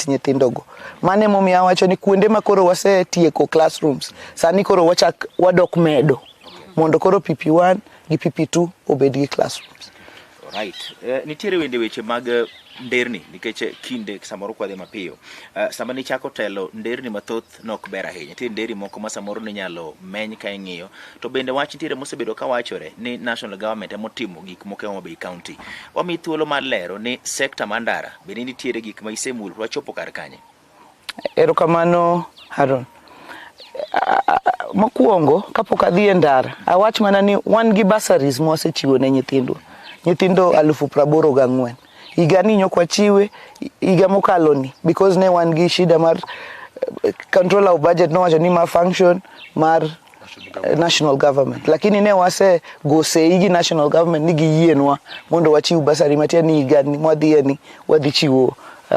kit nyithindogo. Mane momiyo awacho ni kuonde ma koro wasetieko classrooms, sani koro wachak wadok medo mondo koro PP1 gi PP2 obed gi classrooms. Right. Nitiere wende weche mag nderni nikech kinde samoro kwadhe mapiyo. Sama ni chako telo nderni mathoth nok ber ahinya. Nitie nderi moko ma samoro ni nyalo meny ka ing'iyo. To bende wach nitiere mosebedo ka wachore ni national government emotimo gik moko e Homa Bay County. Wami thuolo mar lero ni sekta mandara bende nitiere gik ma isemulo wachopo kar kanye. Erokamano Haron. Mokuongo kapok adhi e ndara, awach mana ni wan gi bursaries mwasechiwo ne nyithindo 84,000. Igani nyok wachiwe iga mokalo ni because ne wan gi shida mar control of budget no wacho ni ma function mar national government, lakini ne wase gose igi national government ni giyienwa mondo wachiw bursary matiani ni igani mwadhiye ni wadhi chiwo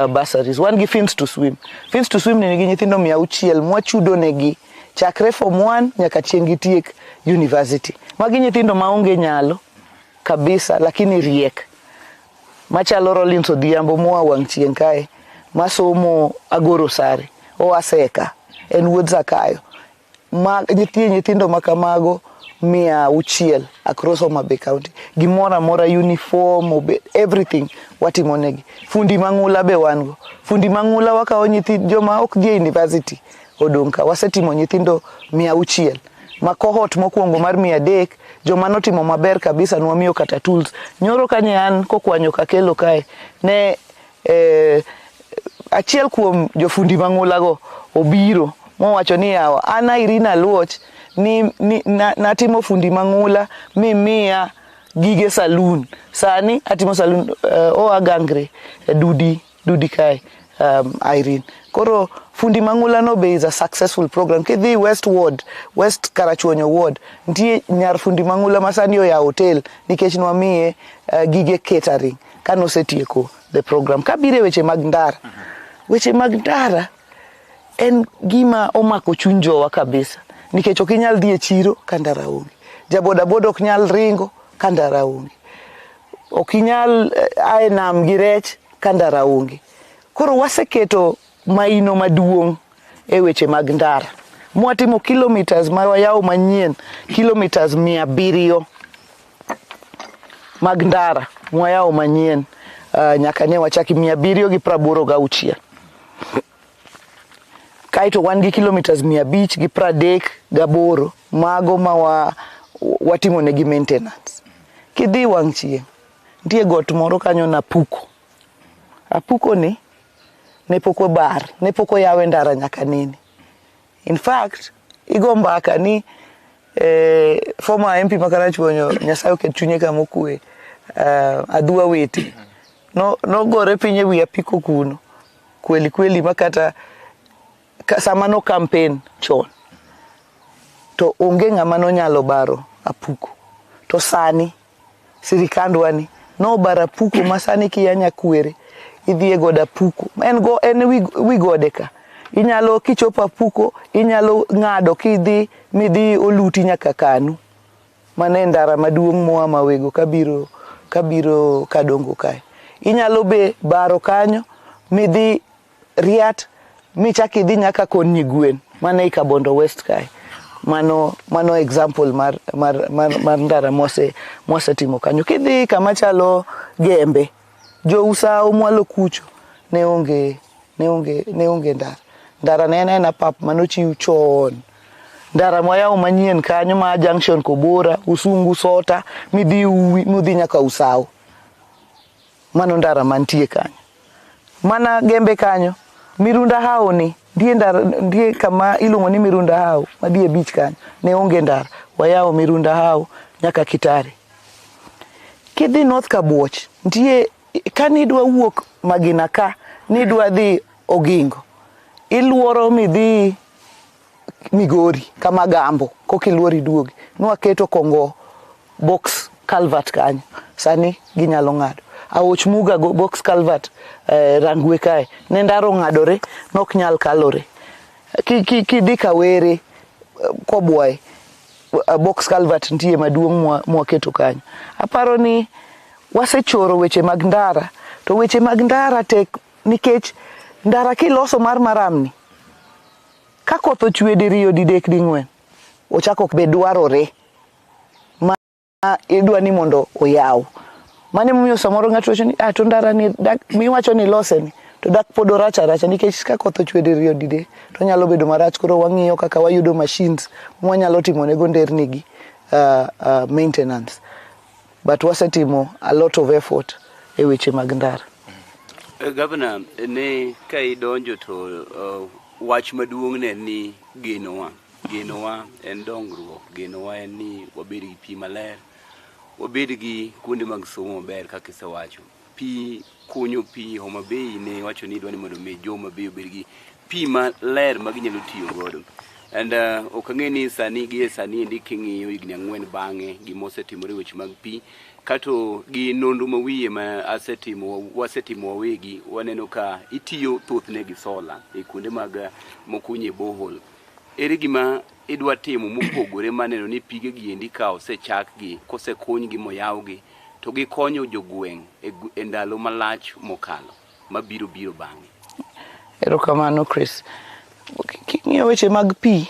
bursaries. Wan gi Fins to Swim. Fins to Swim ni nigi nyithindo 600 mwachudo negi chakre form 1 nyaka chieng' gitiek university. Magi nyithindo maonge nyalo kabisa lakini riek. Machalo Rollins Odhiambo moa wang' chieng' kae masomo Agoro Sare o Aseka en wuod Zakayo. Nyithindo makamago 600 across Homa Bay County. Gimora mora uniform, everything watimo negi. Fundi mang'ula be wango. Fundi mang'ula wakawo nyithindo joma ok dhi university odonka. Wasetimo nyithindo 600. Ma cohort mokuongo mar 300 joma notimo maber kabisa nwamiyo kata tools. Nyoro kanye an kokwanyo kakelo kae ne achiel kuom jofundi mang'ula go obiro mowacho ni yawa ana Irina Luoch ni natimo fundi mang'ula mimiya gige saloon. Sani atimo saloon Agangre Dudi kae Irene. Koro fundi mang'ula no be is a successful program. Kidhi West Karachuonyo Ward, nitie nyar fundi mang'ula masani oya hotel nikech nwamiye gige catering kanosetieko the program. Kabire weche mag ndara. Weche mag ndara en gima omako chuny jowa kabisa. Nikech ok inyal dhi e chiro ka ndara onge. Jabodaboda ok nyal ringo ka ndara onge. Ok inyal ae nam gi rech ka ndara onge. Koro waseketo maino maduong' e weche mag ndara. Mwatimo kilometers mawayawo manyien, kilometers 700 mag ndara mwayawo manyien nyaka ne wachaki 786. Kaito wan gi kilometers 538 mago ma watimo negi maintenance. Kidhi wang' chieng' nitie got moro kanyo na Apuko ni ne poko bar, ne poko yawe ndara nyaka nini. In fact, igo mbaka ni former MP Makarachuonyo Nyasaye oket chunye kama okwe Adhua Wete no gore pinye wi apiko kuno kweli makata sama no campaign chon to onge ng'ama no nyalo baro Apuko. To sani sirikandwa ni no bara Apuko masani kiyanya kwere idhi goda Apuko en wi gode ka inyalo kichopo Apuko inyalo ng'ado kidhi midhi Oluti nyaka Kanu mane ndara maduong' moa Mawego kabiro Kadongo kae. Inyalo be baro kanyo midhi Riat michaki idhi nyaka Konyigwen mane Kabondo West kae. Mano example mar ndara mose timo kanyo. Kidhi kama chalo Gembe Jousao mwalo kucho ne onge ndara ne na pap manochiw chon. Ndara moyawo manyien kanyo ma junction Kobora Usungu Sota midhi nyaka Usao. Mano ndara mantie kanyo. Mana Gembe kanyo Mirunda Hao ni ndiye kama iluongo ni Mirunda Hao madhie beach kanyo ne onge ndara. Wayawo Mirunda Hao nyaka Kitare. Kidhi North Kabuoch ndiye kanidwa wuok Magina ka nidwa dhi Ogingo iluoro midhi Migori kama Gambo kokiluori duogi nwaketo Kongo box culvert kanyo sani ginyalo ng'ado. Aoch Muga box culvert Rangwe kae ne ndaro ng'adore nok nyal kalore. Kidhi Kawere Kobwaye box culvert ntie maduong' mwaketo kanyo. Aparo ni wasechoro weche mag ndara to weche mag ndara tek nikech ndara kiloso mar maramni ka koth ochwe diriyo didek ding'wen ochako be dwarore ma idwa ni mondo oyaw. Mane momiyo samoro ng'ato wacho ni to ndara ni miwacho ni lose ni to dak pod orach nikech ka koth ochwe diriyo didek to nyalo bedo marach. Koro wang'iyo kaka wayudo machines mwanyalo timo nego nderni gi maintenance, but wasetimo a lot of effort e weche mag ndara. Governor, ne ka idonjo to wach maduong' ne ni genowa en dongruok, genowa en ni wabed gi pi maler, wabed gi kuonde mag somo maber kaka isewacho. Pi kunyo pi Homa Bay ne wacho ni idwa ni mondo mi Homa Bay obed gi pi maler ma ginyalo tiyo godo. And ok ang'e ni sani endi king'iyo higni 4 bang'e gima osetimore weche mag pi kato gi nonro mawiye ma wasetimo wawegi, waneno ka itiyo thothne gi sola e kuonde mag mokunye borehole. Ere gima idwa timo mopogore maneno ni pige gi endi ka osechakgi kosekunygi moyawgi to gikonyo jogweng' e ndalo malach mokalo mabiro bang'e? Erokamano Chris. King'iyo weche mag pi,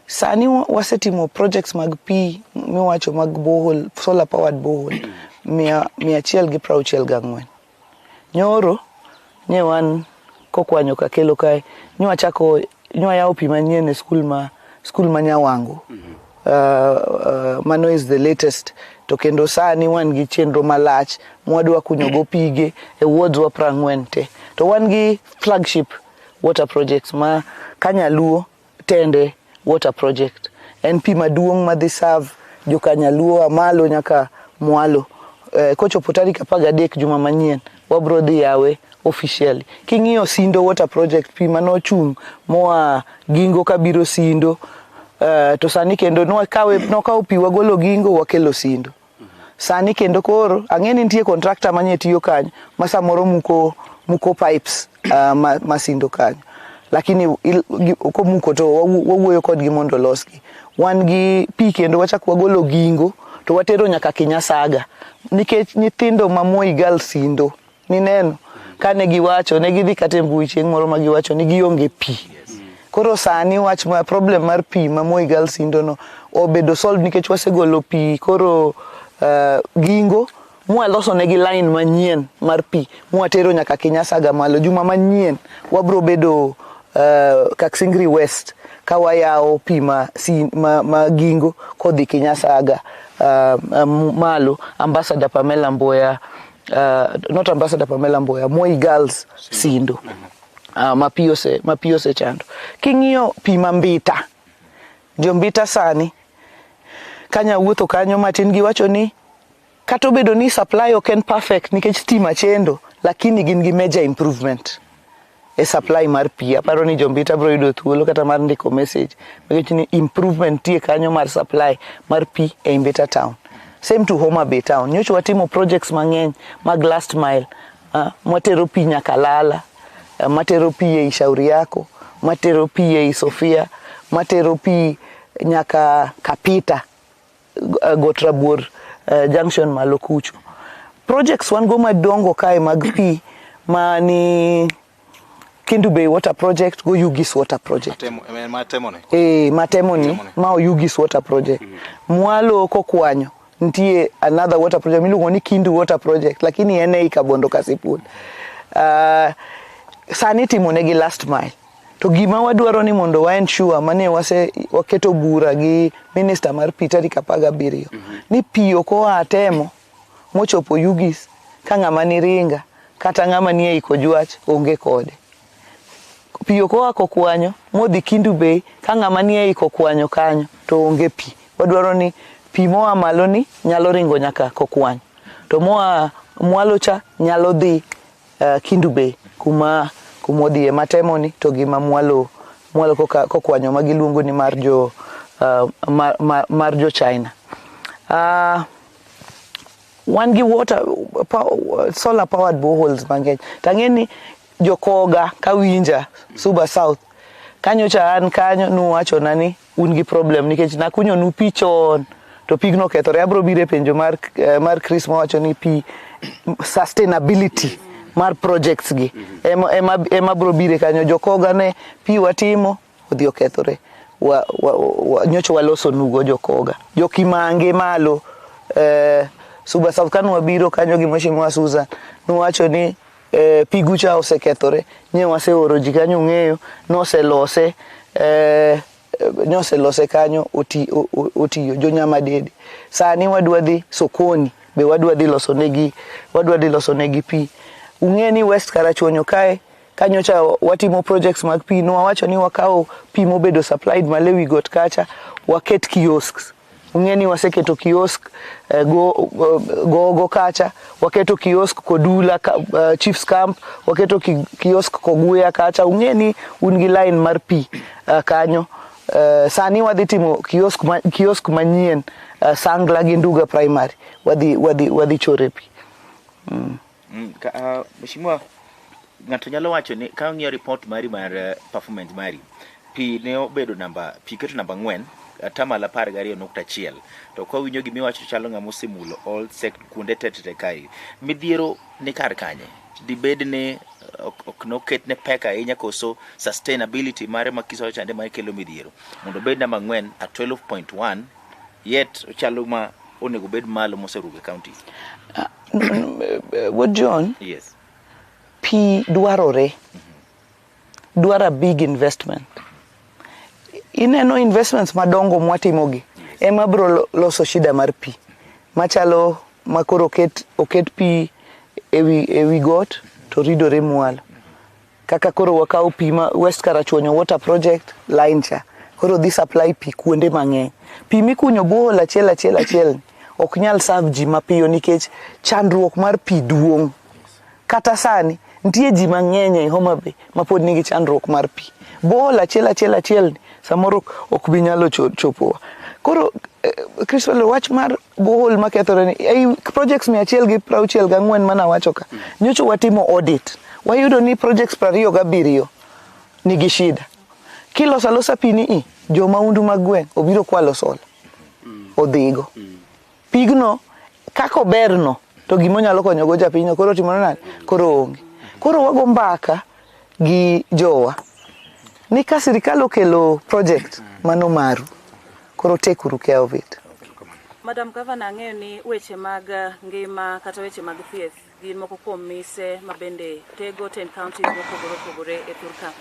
sani wasetimo projects mag pi miwacho mag borehole, solar powered borehole 164. Nyoro nye wan kokwanyo ka kelo kae nywachako pi manyien e skul ma Nyawango. Mano is the latest. To kendo sani wan gi chenro malach mwadwa kunyogo pige e wards wa 40 te. To wan gi flagship water projects ma Kanyaluo Tende water project. En pi maduong' madhi serve jo Kanyaluo Amalo nyaka Mwalo. Kochopo tarik 13 juma manyien wabro dhi yawe officially. King'iyo Sindo water project, pi manochung' moa Gingo kabiro Sindo, to sani kendo nokawo pi wagolo Gingo wakelo Sindo. Sani kendo koro ang'e ni nitie contractor manye tiyo kanyo ma samoro muko pipes masindo kanyo, lakini komuko to wawuoyo kodgi mondo losgi. Wan gi pi kendo wachak wagolo Gingo to watero nyaka Kinyasaga nikech nyithindo ma Moi Girls Sindo nineno kane giwacho ne gidhi kata mbui chieng' moro ma giwacho ni gionge pi. Koro sani wach ma problem mar pi ma Moi Girls Sindo no obedo solve nikech wasegolo pi koro Gingo mwaloso negi line manyien mar pi mwatero nyaka Kinyasaga malo. Juma manyien wabro bedo Kaksingri West kawayao pi ma Gingo kodhi Kinyasaga malo. Ambassador Pamela Mboya, not Ambassador Pamela Mboya, Moi Girls Sindo. Mapiose chando. King'iyo pi mambita, Jombita sani kanya wuotho kanyo matin giwacho ni kato bedo ni supply ok en perfect nikech stima chendo, lakini gin gi major improvement e supply mar pi. Aparo ni Jombita bro yudo thuolo kata mar ndiko message nikech ni improvement tie kanyo mar supply mar pi e Mbita town. Same to Homa Bay town. Nyocho watimo projects mang'eny mag last mile, mwatero pi nyaka Lala, matero pi e Shauri Yako, matero pi e Sofia, matero pi nyaka Kapita, Gotrabuor junction malo kucho. Projects wan go madongo kae mag pi mani Kendu Bay water project, go Yugis water project. Matemoni ma Yugis water project. Mwalo kokwanyo ntie another water project miluongo ni Kindu water project, lakini ene Kabondo Kasipul. Sani timo negi last mile. To gima wadwaro ni mondo wa ensure mane waketo bura gi minister mar pi tarik 17 ni pi oko atemo mochopo Yugis ka ng'ama ni Ringa kata ng'ama ni e Kojwach onge kode. Pi oko kokwanyo modhi Kindu Bay ka ng'ama ni e kokwanyo kanyo to onge pi. Wadwaro ni pi moa malo ni nyalo ringo nyaka kokwanyo, to moa Mwalo cha nyalo dhi Kindu Bay kumodhi e Matemoni to gima Mwalo kokwanyo magiluongo ni mar jo China. Wan gi solar powered boreholes mang'eny. Tang'eni Jokoga Kawinja Suba South kanyo cha an kanyo nuwacho nani un gi problem nikech nakunyo nu pi chon to pigno kethore. Abro bire penjo mar Chris mawacho ni pi sustainability mar projects gi ema bro bire kanyo jokoga ne pi watimo odhi okethore nyocho waloso nugo jokoga jokimange malo Suba South Kano wabiro kanyo gi Mheshimiwa Susan nowacho ni pigucha osekethore nye waseoro ji kanyo ng'eyo noselose kanyo otiyo jonyama dede sani wadwa dhi sokoni be wadwa dhi loso negi pi ung'eni West Karachuonyo kae kanyo cha watimo projects mag pi no wawacho ni wakao pi mobedo supplied Malewi got kacha waket kiosks ung'eni waseketo kiosk go kacha waketo kiosk kodula Chiefs Camp waketo kiosk koguya kacha ung'eni ungi line mar pi kanyo sani wadhi timo kiosk manyien Sangla gi Nduga Primary wadhi chore pi Mheshimiwa ng'ato nyalo wacho ni ka ng'iyo report mari mar performance mari pi ne obedo pi keto namba 4 atamalo 12.1 to kwa winyo gimi wacho chalo ng'amo simulo all sect kuonde tete kai midhiero ni kar kanye dibed ne ok no ket ne peka ahinya koso sustainability mare makiso chande ma kelo midhiero mondo bed namba 4 at 12.1 yet chalo ma onego bed malo moseruge county what John yes pi dwarore dwara big investment ineno investments madongo mwatimogi ema bro loso shida mar pi machalo makoro oket pi ewi got to ridore mwalo kaka koro wakao pi ma West Karachuonyo water project line cha koro dhi supply pi kuonde mang'eny pi mikunyo bohol achiel ok nyal serve ji mapiyo nikech chandruok mar pi duong kata sani nitie ji mang'eny e Homa Bay mapod nigi chandruok mar pi bohol achiel samoro ok bi nyalo chopowa koro Crystal wach mar bohol makethore ni ei projects 164 mana wacho ka nyocho watimo audit wayudo ni projects 27 nigi shida kilosalosa pi ni joma undu magwen obiro kwalo sola odhigo pigno kako berno to gimonyalo konyogo japinyo koro timo nani koro onge koro wago mbaka gi jowa ni ka sirikal okelo project mano maru koro tekuru care of it. Madam Governor ng'eyo ni weche mag ngima kata weche mag thieth gin moko kuom mise mabende tego 10 counties mopogore e Thurka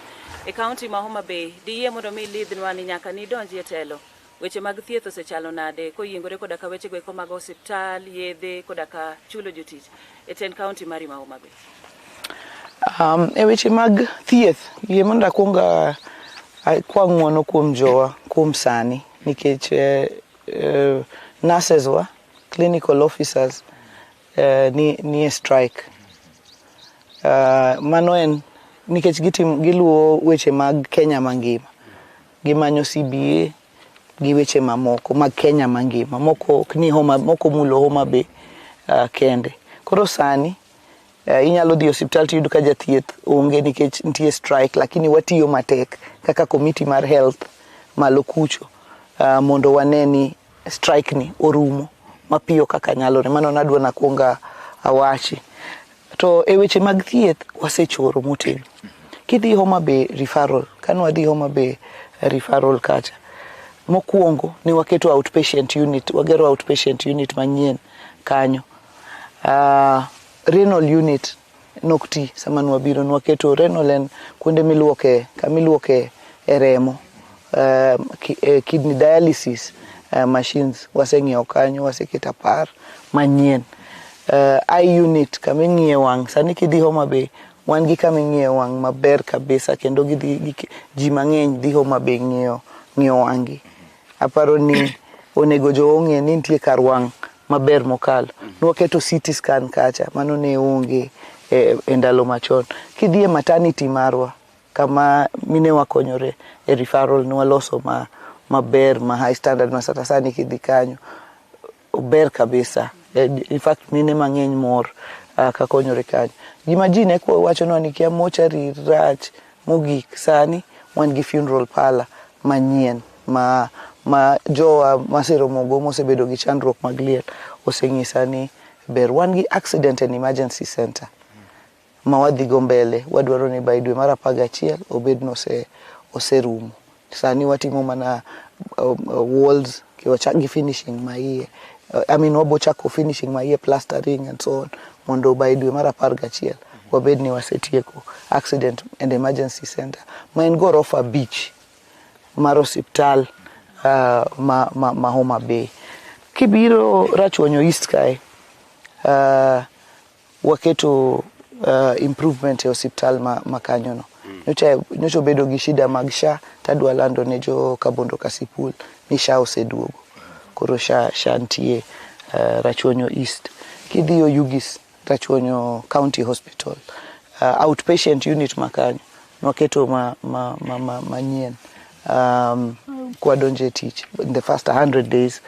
e county ma Homa Bay diye mondo mi lidhnwa ni nyaka ni donji e telo weche mag thieth osechalo nade koyiengore koda ka weche goeko mag osiptal yedhe koda ka chulo jotich e 10 county mari ma Homa Bay. E weche mag thieth yie mondo akwonga kwa ng'uono kuom jowa kuom sani nikech nurses wa clinical officers ni strike mano en nikech giluwo weche mag Kenya mangima gimanyo CBA gi weche mamoko mag Kenya mangima moko mulo Homa Bay kende koro sani inyalo dhi hospital tiyudo ka jathieth onge nikech nitie strike lakini watiyo matek kaka committee mar health malo kucho mondo waneni strike ni orumo mapiyo kaka nyalore mano nadwa nakwonga awachi to e weche mag thieth wasechoro motegno kidhi Homa Bay referral kanwa dhi Homa Bay referral kacha mokwongo ni waketo outpatient unit wagero outpatient unit manyien kanyo renal unit nokti sama nwabiro nwaketo renal en kuonde miluoke remo kidney dialysis machines waseng'iewo kanyo waseketa par manyien eye unit kaming'iye wang' sani kidhi Homa Bay wan gi kaming'iye wang' maber kabisa kendo ji mang'eny dhi Homa Bay ng'iyo wang'gi aparo ni onego jo ong'e ni nitie kar wang' maber mokalo nwaketo CT scan kacha mano ne onge e ndalo machon kidhi e maternity marwa kama mine wakonyore e referral nwaloso maber ma high standard masata sani kidhi kanyo ber kabisa in fact mine mang'eny mor kakonyore kanyo gima ji ne kwa wacho no ni kia mochari rach mogik sani wan gi funeral parlor manyien ma jowa masiro mogo mosebedo gi chandruok mag liel oseng'isa ni ber wan gi accident and emergency center ma wadhi go mbele wadwaro ni by dwe mar 11 obed no oserumo. Sani watimo mana walls kiwachagi finishing maiye. I mean wabochako finishing maiye, plastering and so on, mondo by dwe mar 11 wabed ni wasetieko accident and emergency center ma en Gorofa Beach mar osiptal ma Homa Bay. Kibiro Rachuonyo East kae waketo improvement e osiptal ma kanyo no. Nyocha bedo gi shida mag SHA, tadwa lando ne jo Kabondo Kasipul ni SHA oseduogo. Koro SHA ntie Rachuonyo East. Kidhiyo Yugis Rachuonyo County Hospital, outpatient unit makanyo nwaketo manyien kwa donje tich in the first 100 days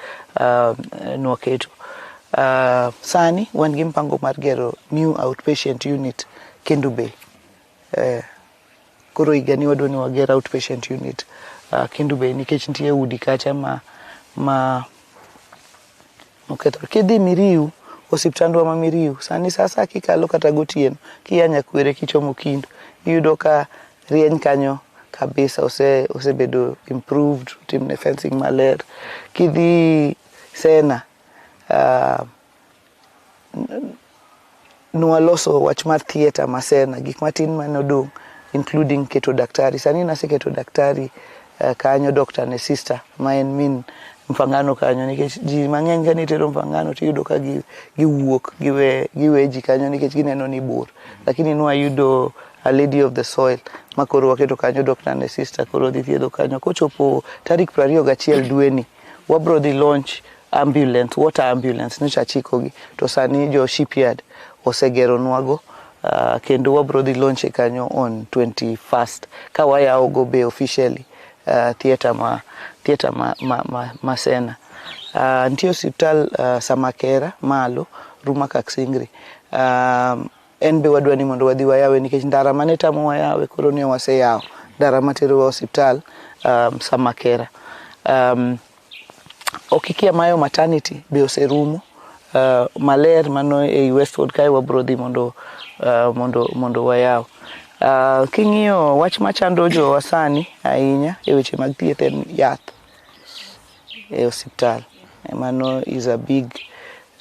nwaketo. Sani wan gi mpango mar gero new outpatient unit Kendu Bay. Koro igani wadwa ni wagera outpatient unit Kendu Bay nikech nitie udi kacha ma okethore. Kidhi Miriu, osiptandwa ma Miriu, sani sasa kikalo kata gotieno kiyanya kwere kichomo Kindu, iyudo ka rieny kanyo kabisa, osebedo improved, timne fencing maler. Kidhi Sena, nwaloso wach mar theater ma Sena, gik matin manodong including keto daktari. Sani naseketo daktari kanyo, doctor ne sister ma en min Mfangano kanyo, nikech ji mang'eny ka nitero Mfangano tiyudo ka giwuok giwe ji kanyo nikech gineno ni bor, lakini nwayudo a lady of the soil makoro waketo kanyo, doctor ne sister koro dhi thiedho kanyo. Kochopo tarik 21 dweni wabro dhi launch ambulance, water ambulance nyocha chikogi, to sani jo shipyard osegero nwago kendo wabro dhi launch kanyo on 21st ka wayawo go be officially theater ma Sena. Ntie osiptal Samakera malo Ruma Kaksingri. En be wadwa ni mondo wadhi wayawe nikech ndara mane tamo wayawe koro ne waseyawo ndara matero wa osiptal Samakera. Okikia mayo maternity be oserumo maler mano e Westwood kae wabro dhi mondo wayaw. King'iyo wach machando jo wasani ahinya e weche mag thieth en yath e osiptal. Mano is a big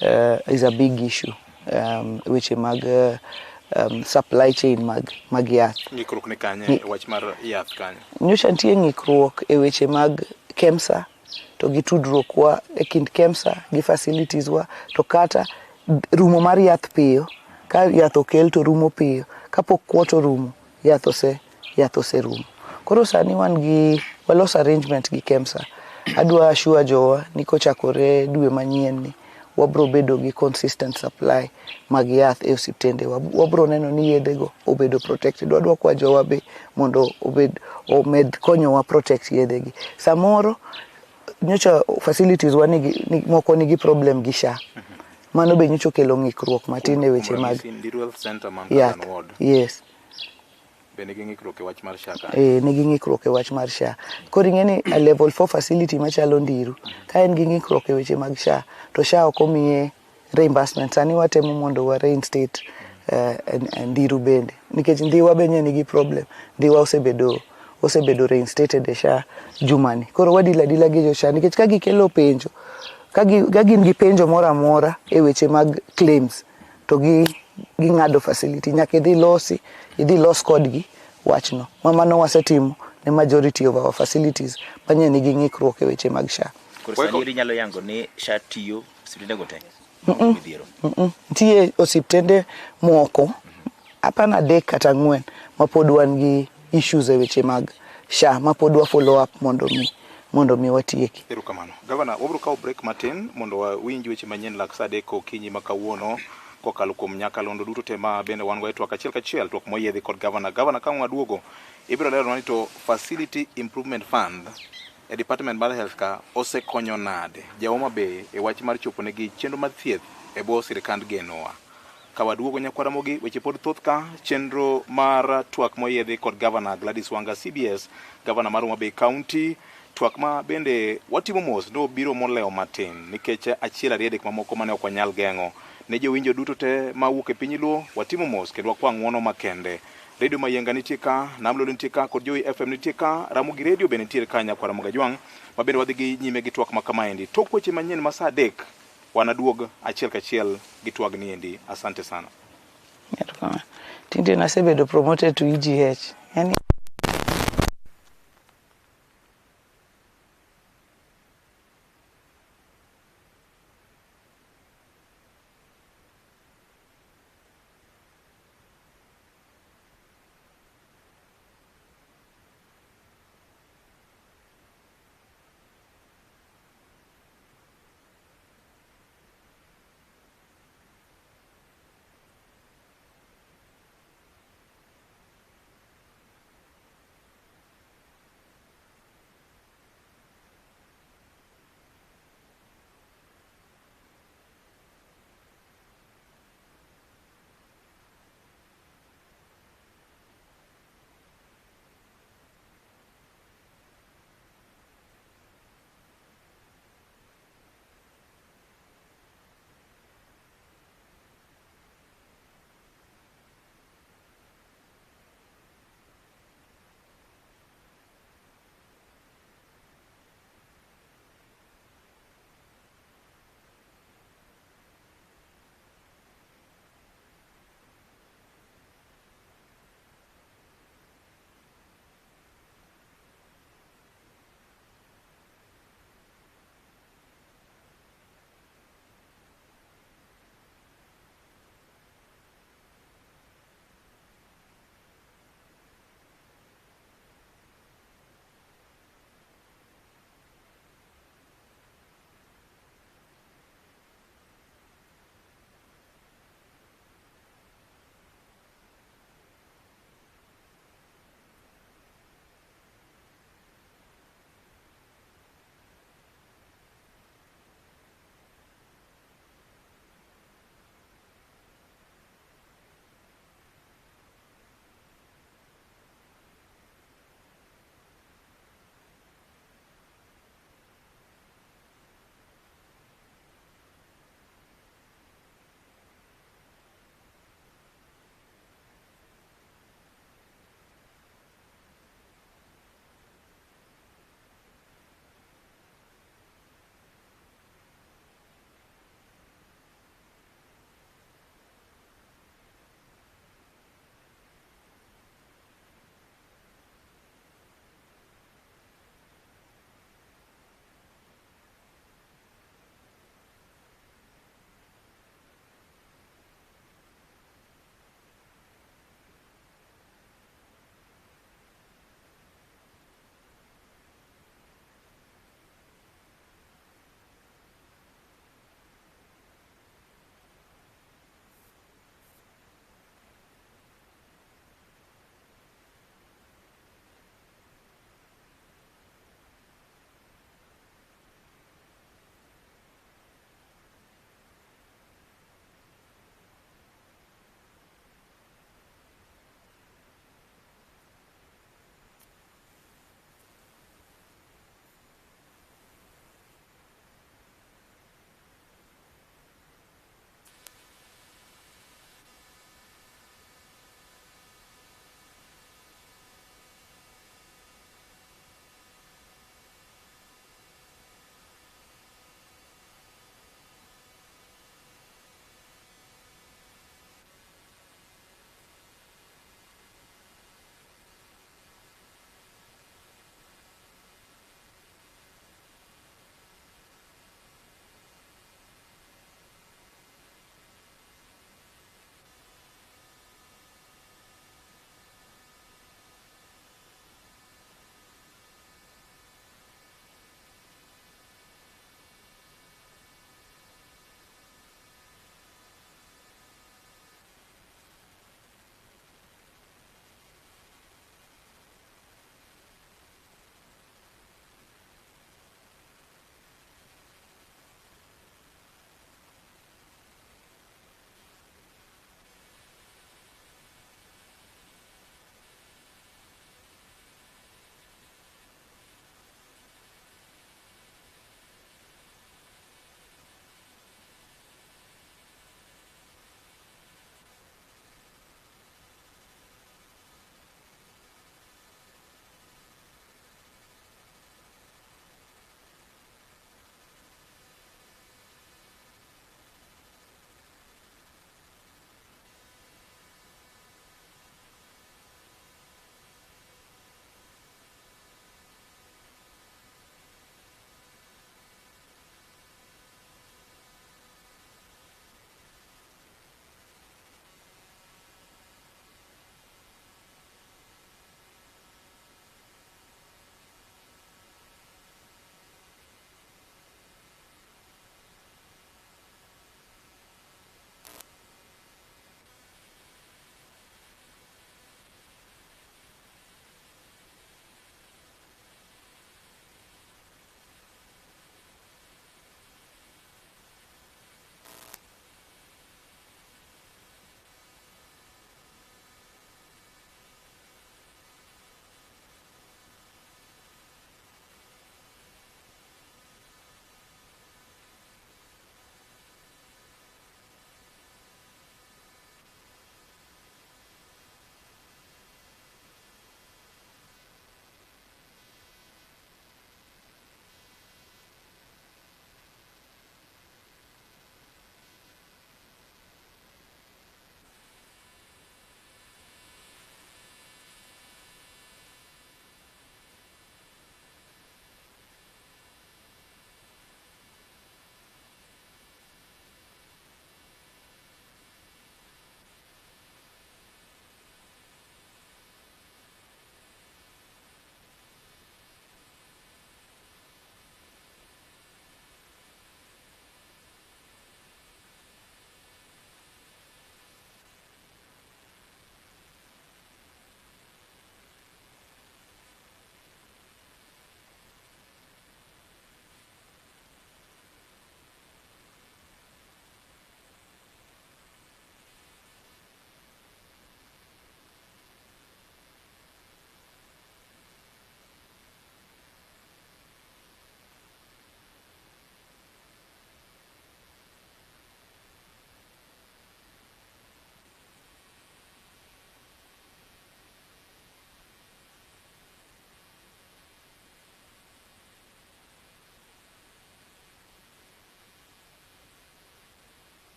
issue. Weche mag supply chain mag yath. Ng'ikruok ni kanye wach mar yath kanyo. Nyocha nitie ng'ikruok e weche mag KEMSA to gi tudruok wa e kind KEMSA gi facilities wa, to kata rumo mar yath piyo. Ka yath okel to rumo piyo, kapok kuoto rumo yath oserumo. Koro sani walos arrangement gi KEMSA. Adwa assure jowa ni kochakore dwe manyien ni wabro bedo gi consistent supply mag yath e osiptende. Wabro neno ni yedhego obedo protected. Wadwa kwa jowa be mondo omed konyowa protect yedhegi. Samoro nyocha facilities wa moko nigi problem gi SHA. Mano be nyocha kelo ng'ikruok matin e weche mag yath. Yes. Be nigi ng'ikruok e wach mar SHA ka? Nigi ng'ikruok e wach mar SHA. Koro ing'eni a level 4 facility machalo Ndiru, ka en gi ng'ikruok e weche mag SHA, to SHA ok omiye reimbursement. Sani watemo mondo wa reinstate Ndiru bende, nikech Ndiwa be nigi problem. Ndiwa osebedo reinstated e SHA jumani. Koro wadila gi jo SHA nikech ka gikelo penjo, ka gin gi penjo moro amora e weche mag claims, to ging'ado facility nyaka idhi los kodgi wachno. Mano wasetimo ne majority of our facilities manye nigi ng'ikruok e weche mag SHA. Koro sani nyalo yango ni SHA tiyo osiptende go te? Ntie osiptende moko apana 3 kata 4 mapod wan gi issues e weche mag SHA mapod wa follow up mondo mi watieki. Erokamano. Governor, wabro kawo break matin mondo winj weche manyien lak saa 3 okinyi ma kawuono kokalo kuom nyakalondo duto te ma bende wan go e twak achiel kachiel, twak moyiedhi kod Governor ka waduogo ibiro lero ni to Facility Improvement Fund e Department mar Health ka osekonyo nade Homa Bay e wach mar chopo negi chenro mar thieth e bwo sirkand genowa. Ka waduogo nyakwaramogi weche pod thoth ka chenro mar twak moyiedhi kod Governor Gladys Wanga CBS, Governor mar Homa Bay County, twak ma bende watimo mos no biro molewo matin nikech achiel ariyo dek mamoko mane ok wanyal geng'o ne jowinjo duto te mawuok e piny Luo, watimo mos kendo wakwa ng'uono makende. Radio Mayenga nitie ka, Nam Lolwe nitie ka, kod Joy FM nitie ka, Ramogi Radio bende nitie ka nyakwa Ramogi Ajwang', ma bende wadhi gi nyime gi twak ma kamaendi. Tok weche manyien ma saa 3 wanaduog achiel kachiel gi twag niendi. Asante sana. Tinde nasebedo promoted to EGH. Yani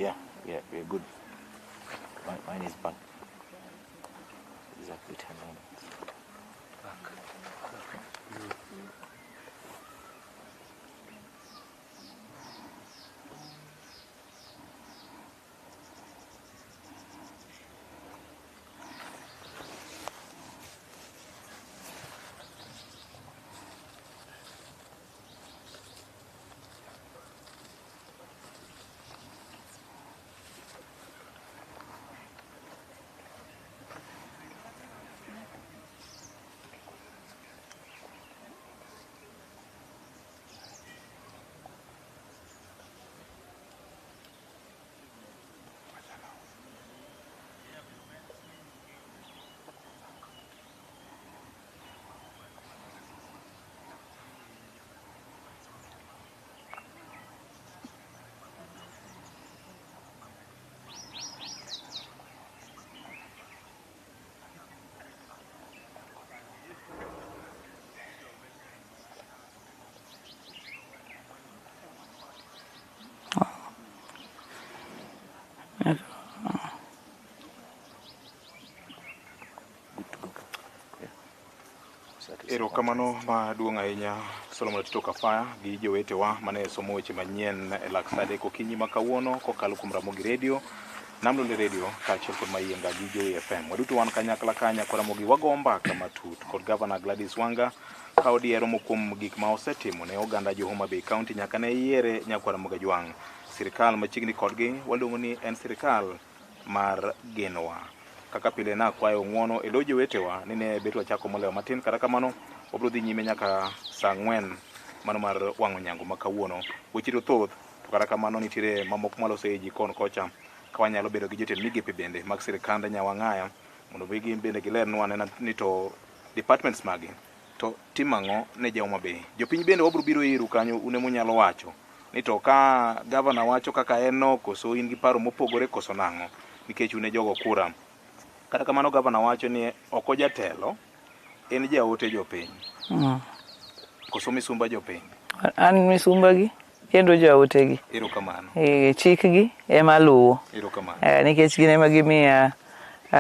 Yeah, we're good. Mine is back. Exactly 10 minutes. Back. Erokamano maduong' ahinya Solomon Tito Kafaya gi jowetewa mane somo weche manyien e lak sade kokinyi ma kawuono kokalo kuom Ramogi Radio, Namlolwe Radio kaachiel kod Mayienga gi Joy FM. Waduto wan kanyakla kanya kod Ramogi wago mbaka matut kod Governor Gladys Wanga ka odiero kuom gik ma osetimo ne oganda jo Homa Bay County nyaka ne yiere nyakwar Mogajwang. Sirikal machiegni kodgi waluongo ni en sirikal mar genowa. Kaka pile na kwayo ng'wono e lo jowetewa ni ne beto wachako molewo matin, kata kamano wabro dhi nyime nyaka saa 4 mano mar wang'o nyango ma kawuono. Weche thoth, to kata kamano nitiere mamoko malose e jikon kocha ka wanyalo bedo gi jotend migepe bende mag sirikanda Nyawang'aya mondo gin bende gilernwa ni to departments magi to timang'o ne ja Homa Bay. Jopiny bende wabro biro iru kanyo une munyalo wacho ni to ka governor wacho kaka en no koso in gi paro mopogore koso nang'o, nikech une jogo kura. Kata kamano governor wacho ni oko jatelo en jaote jopiny. Koso misumba jopiny. An misumba gi kendo jaote gi. Erokamano. Chik gi ema luwo. Erokamano. Nikech gin ema gimiya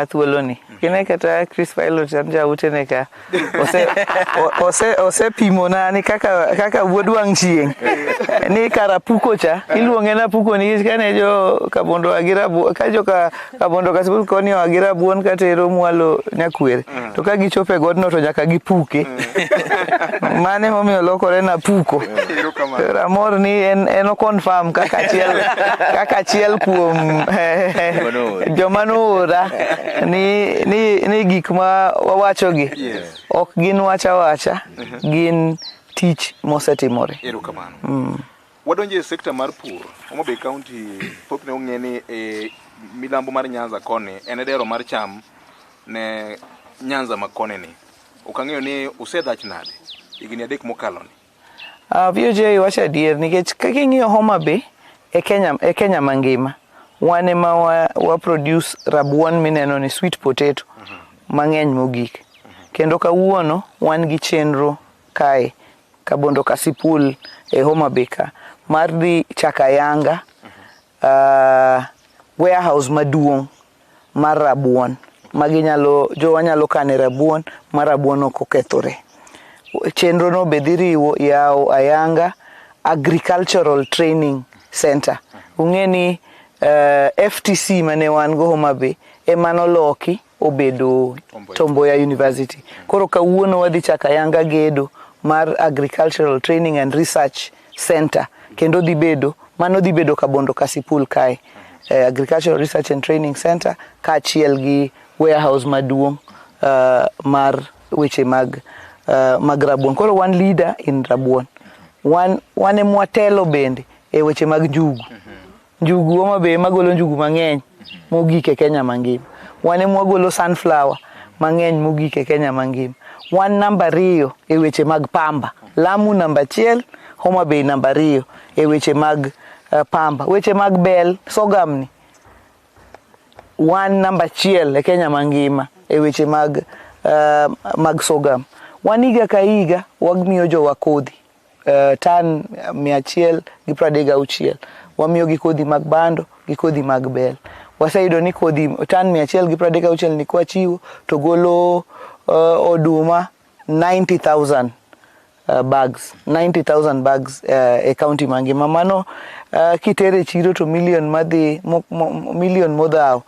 thuoloni. Kine kata Chris Pilot an jaote ne ka ose pimona ni kaka wuod wang' chieng' ni karapuko cha iluonge na puko nikech kane jo kabondo agira ka jo kabondo kasibul koni agira buon katero mwalo nyakwere to ka gichope godno to nyaka gipuke. Mane momiyo lokore na puko. Ramor ni en confirm kaka achiel kuom joma noora ni gik ma wawacho gi ok gin wacha gin tich mosetimore. Erokamano. Wadonje e sekta mar pur. Homa Bay County thothne ong'e ni e milambo mar Nyanza koni en dero mar cham ne Nyanza ma koni ni. Okang'eyo ni usedhach nade higni 3 mokalo ni. VOJ wacha adier nikech kaking'iyo Homa Bay e Kenya mangima wan ema wa produce rabuon mineno ni sweet potato mang'eny mogik. Kendo kawuono wan gi chenro kae Kabondo Kasipul e Homa Bay ka mar dhi Chakayanga warehouse maduong' mar rabuon jowa nyalo kane rabuon mar rabuon ok okethore. Chenro no be dhi riwo yawo Ayanga Agricultural Training Center. Ung'eni FTC mane wan go Homa Bay emano loki obedo Tomboya University. Koro kawuono wadhi Chakayanga gedo mar Agricultural Training and Research Center kendo dhi bedo Kabondo Kasipul kae. Agricultural Research and Training Center kaachiel gi warehouse maduong' mar weche mag rabuon. Koro wan leader in rabuon. Wan emwatelo bende e weche mag njugu. Njugu Homa Bay magolo njugu mang'eny mogik e Kenya mangima. Wan emwagolo sunflower mang'eny mogik e Kenya mangima. Wan namba 2 e weche mag pamba. Lamu namba 1, Homa Bay namba 2 e weche mag pamba. Weche mag bel, sogam ni wan namba 1 e Kenya mangima e weche mag sogam. Wan higa ka higa wamiyo jowa kodhi tan 136. wamiyo gi kodhi mag bando gi kodhi mag bel. Waseyudo ni kodhi tan 136 ni kwa chiwo to golo oduma 90,000 bags, 90,000 bags e county mangima. Mano kitere chiro to million modhao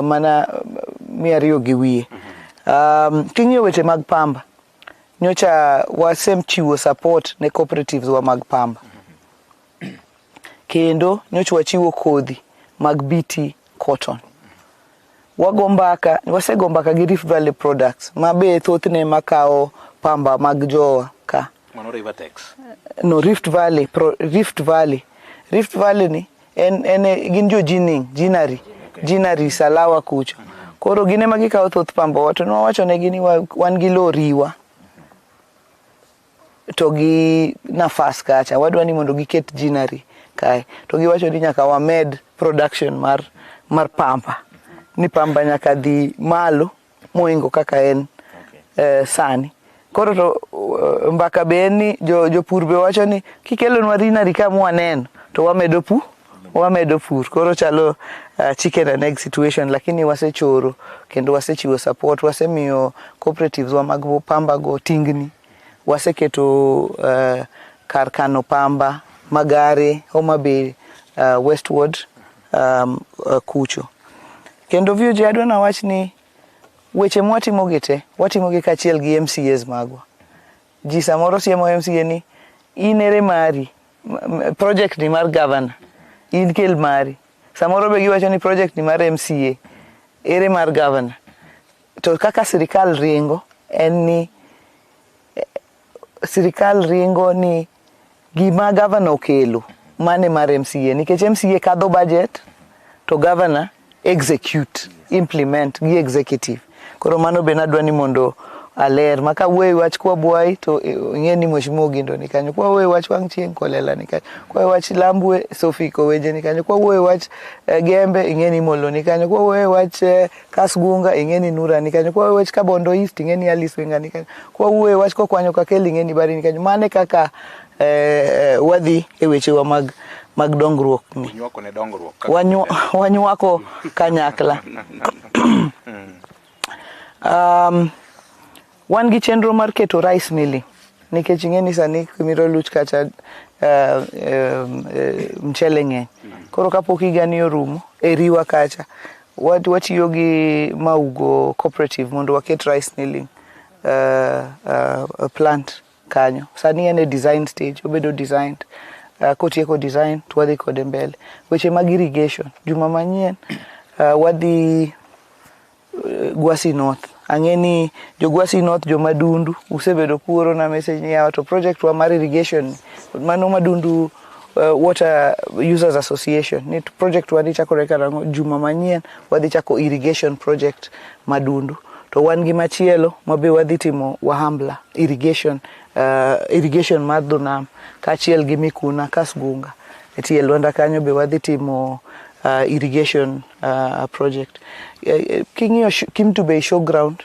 mana 200 gi wiye. King'iyo weche mag pamba, nyocha wasem chiwo support ne cooperatives wa mag pamba. Kendo nyocha wachiwo kodhi mag BT cotton. Wasego mbaka gi Rift Valley Products, mabe thothne makao pamba mag jowa ka. Mano Rivertex. No, Rift Valley ni gin jo jinari Salawa kucho. Koro gine magikao thoth pamba wato no wacho ne gini wan gi loriwa to gi nafas kacha wadwa ni mondo giket jinari kae to giwacho ni nyaka wamed production mar pamba, ni pamba nyaka dhi malo moingo kaka en sani. Koro to mbaka be ni jopur be wacho ni kikelonwa jinari ka mwaneno to wamedo pur. Koro chalo chicken and egg situation, lakini wasechoro kendo wasechiwo support, wasemiyo cooperatives wa mag pamba go tingni, waseketo kar kano pamba magare Homa Bay Westward kucho. Kendo view ji adwa na wach ni weche mwatimo gite watimo gi kachiel gi MCAs magwa. Ji samoro siemo MCA ni inere mari project ni mar governor in kel mari, samoro be giwacho ni project ni mar MCA ere mar governor. To kaka sirikal ringo en ni sirikal ringo ni gima governor okelo mane mar MCA, nikech MCA kadho budget to governor execute, implement gi executive. Koro mano be nadwa ni mondo aler maka wuoyi wach kwa buai to ing'eni Mheshimiwa Ogindo ni kanyo, kwa wuoyi wach wang' chieng' Kolela ni kanyo, kwa wach Lambwe Sophie Koweje ni kanyo, kwa wuoyi wach Gembe ing'eni Molo ni kanyo, kwa wuoyi wach Kasgunga ing'eni Nura ni kanyo, kwa wuoyi wach Kabondo East ing'eni Alice Wenga ni kanyo, kwa wuoyi wach Kokwanyo Kakel ing'eni Bari ni kanyo. Mane kaka wadhi e weche wa mag dongruok ni. Wanywako ne dongruok. Wanywako kanyakla. Wan gi chenro mar keto rice milling, nikech ing'eni sani kumiro luch kacha mchele ng'eny. Koro kapok higani orumo e riwa kacha watiyo gi Maugo Cooperative mondo waket rice milling plant kanyo. Sani en e design stage, obedo designed. Kotieko design to wadhi kode mbele. Weche mag irrigation, juma manyien wadhi Gwasi North. Ang'eni jo Gwasi North jo Madundu usebedo kuoro na message ni yawa to project wa mar irrigation mano Madundu Water Users Association ni project wadhi chakore karango juma manyien wadhi chako irrigation project Madundu. To wan gi machielo mabe wadhi timo Wahambla irrigation mar dho nam kachiel gi Mikuna Kasgunga etie Lwanda kanyo be wadhi timo irrigation project. King'iyo Kimtu Bay Showground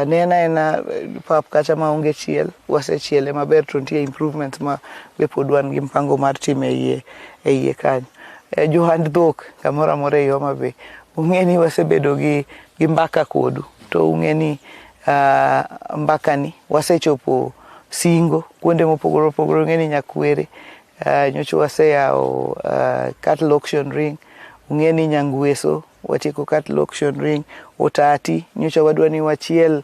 nena pap kacha maonge chiel wasechiele maber to nitie improvements ma be pod wan gi mpango mar time e iye kanyo. Johand dhok kamoro amora e Homa Bay ung'eni wasebedo gi mbaka kodu to ung'eni mbaka ni wasechopo Singo kuonde mopogore opogore, ung'eni Nyakwere nyocha waseyao cattle auction ring, ung'eni Nyangweso watieko cattle auction ring, Otati nyocha wadwa ni wachiel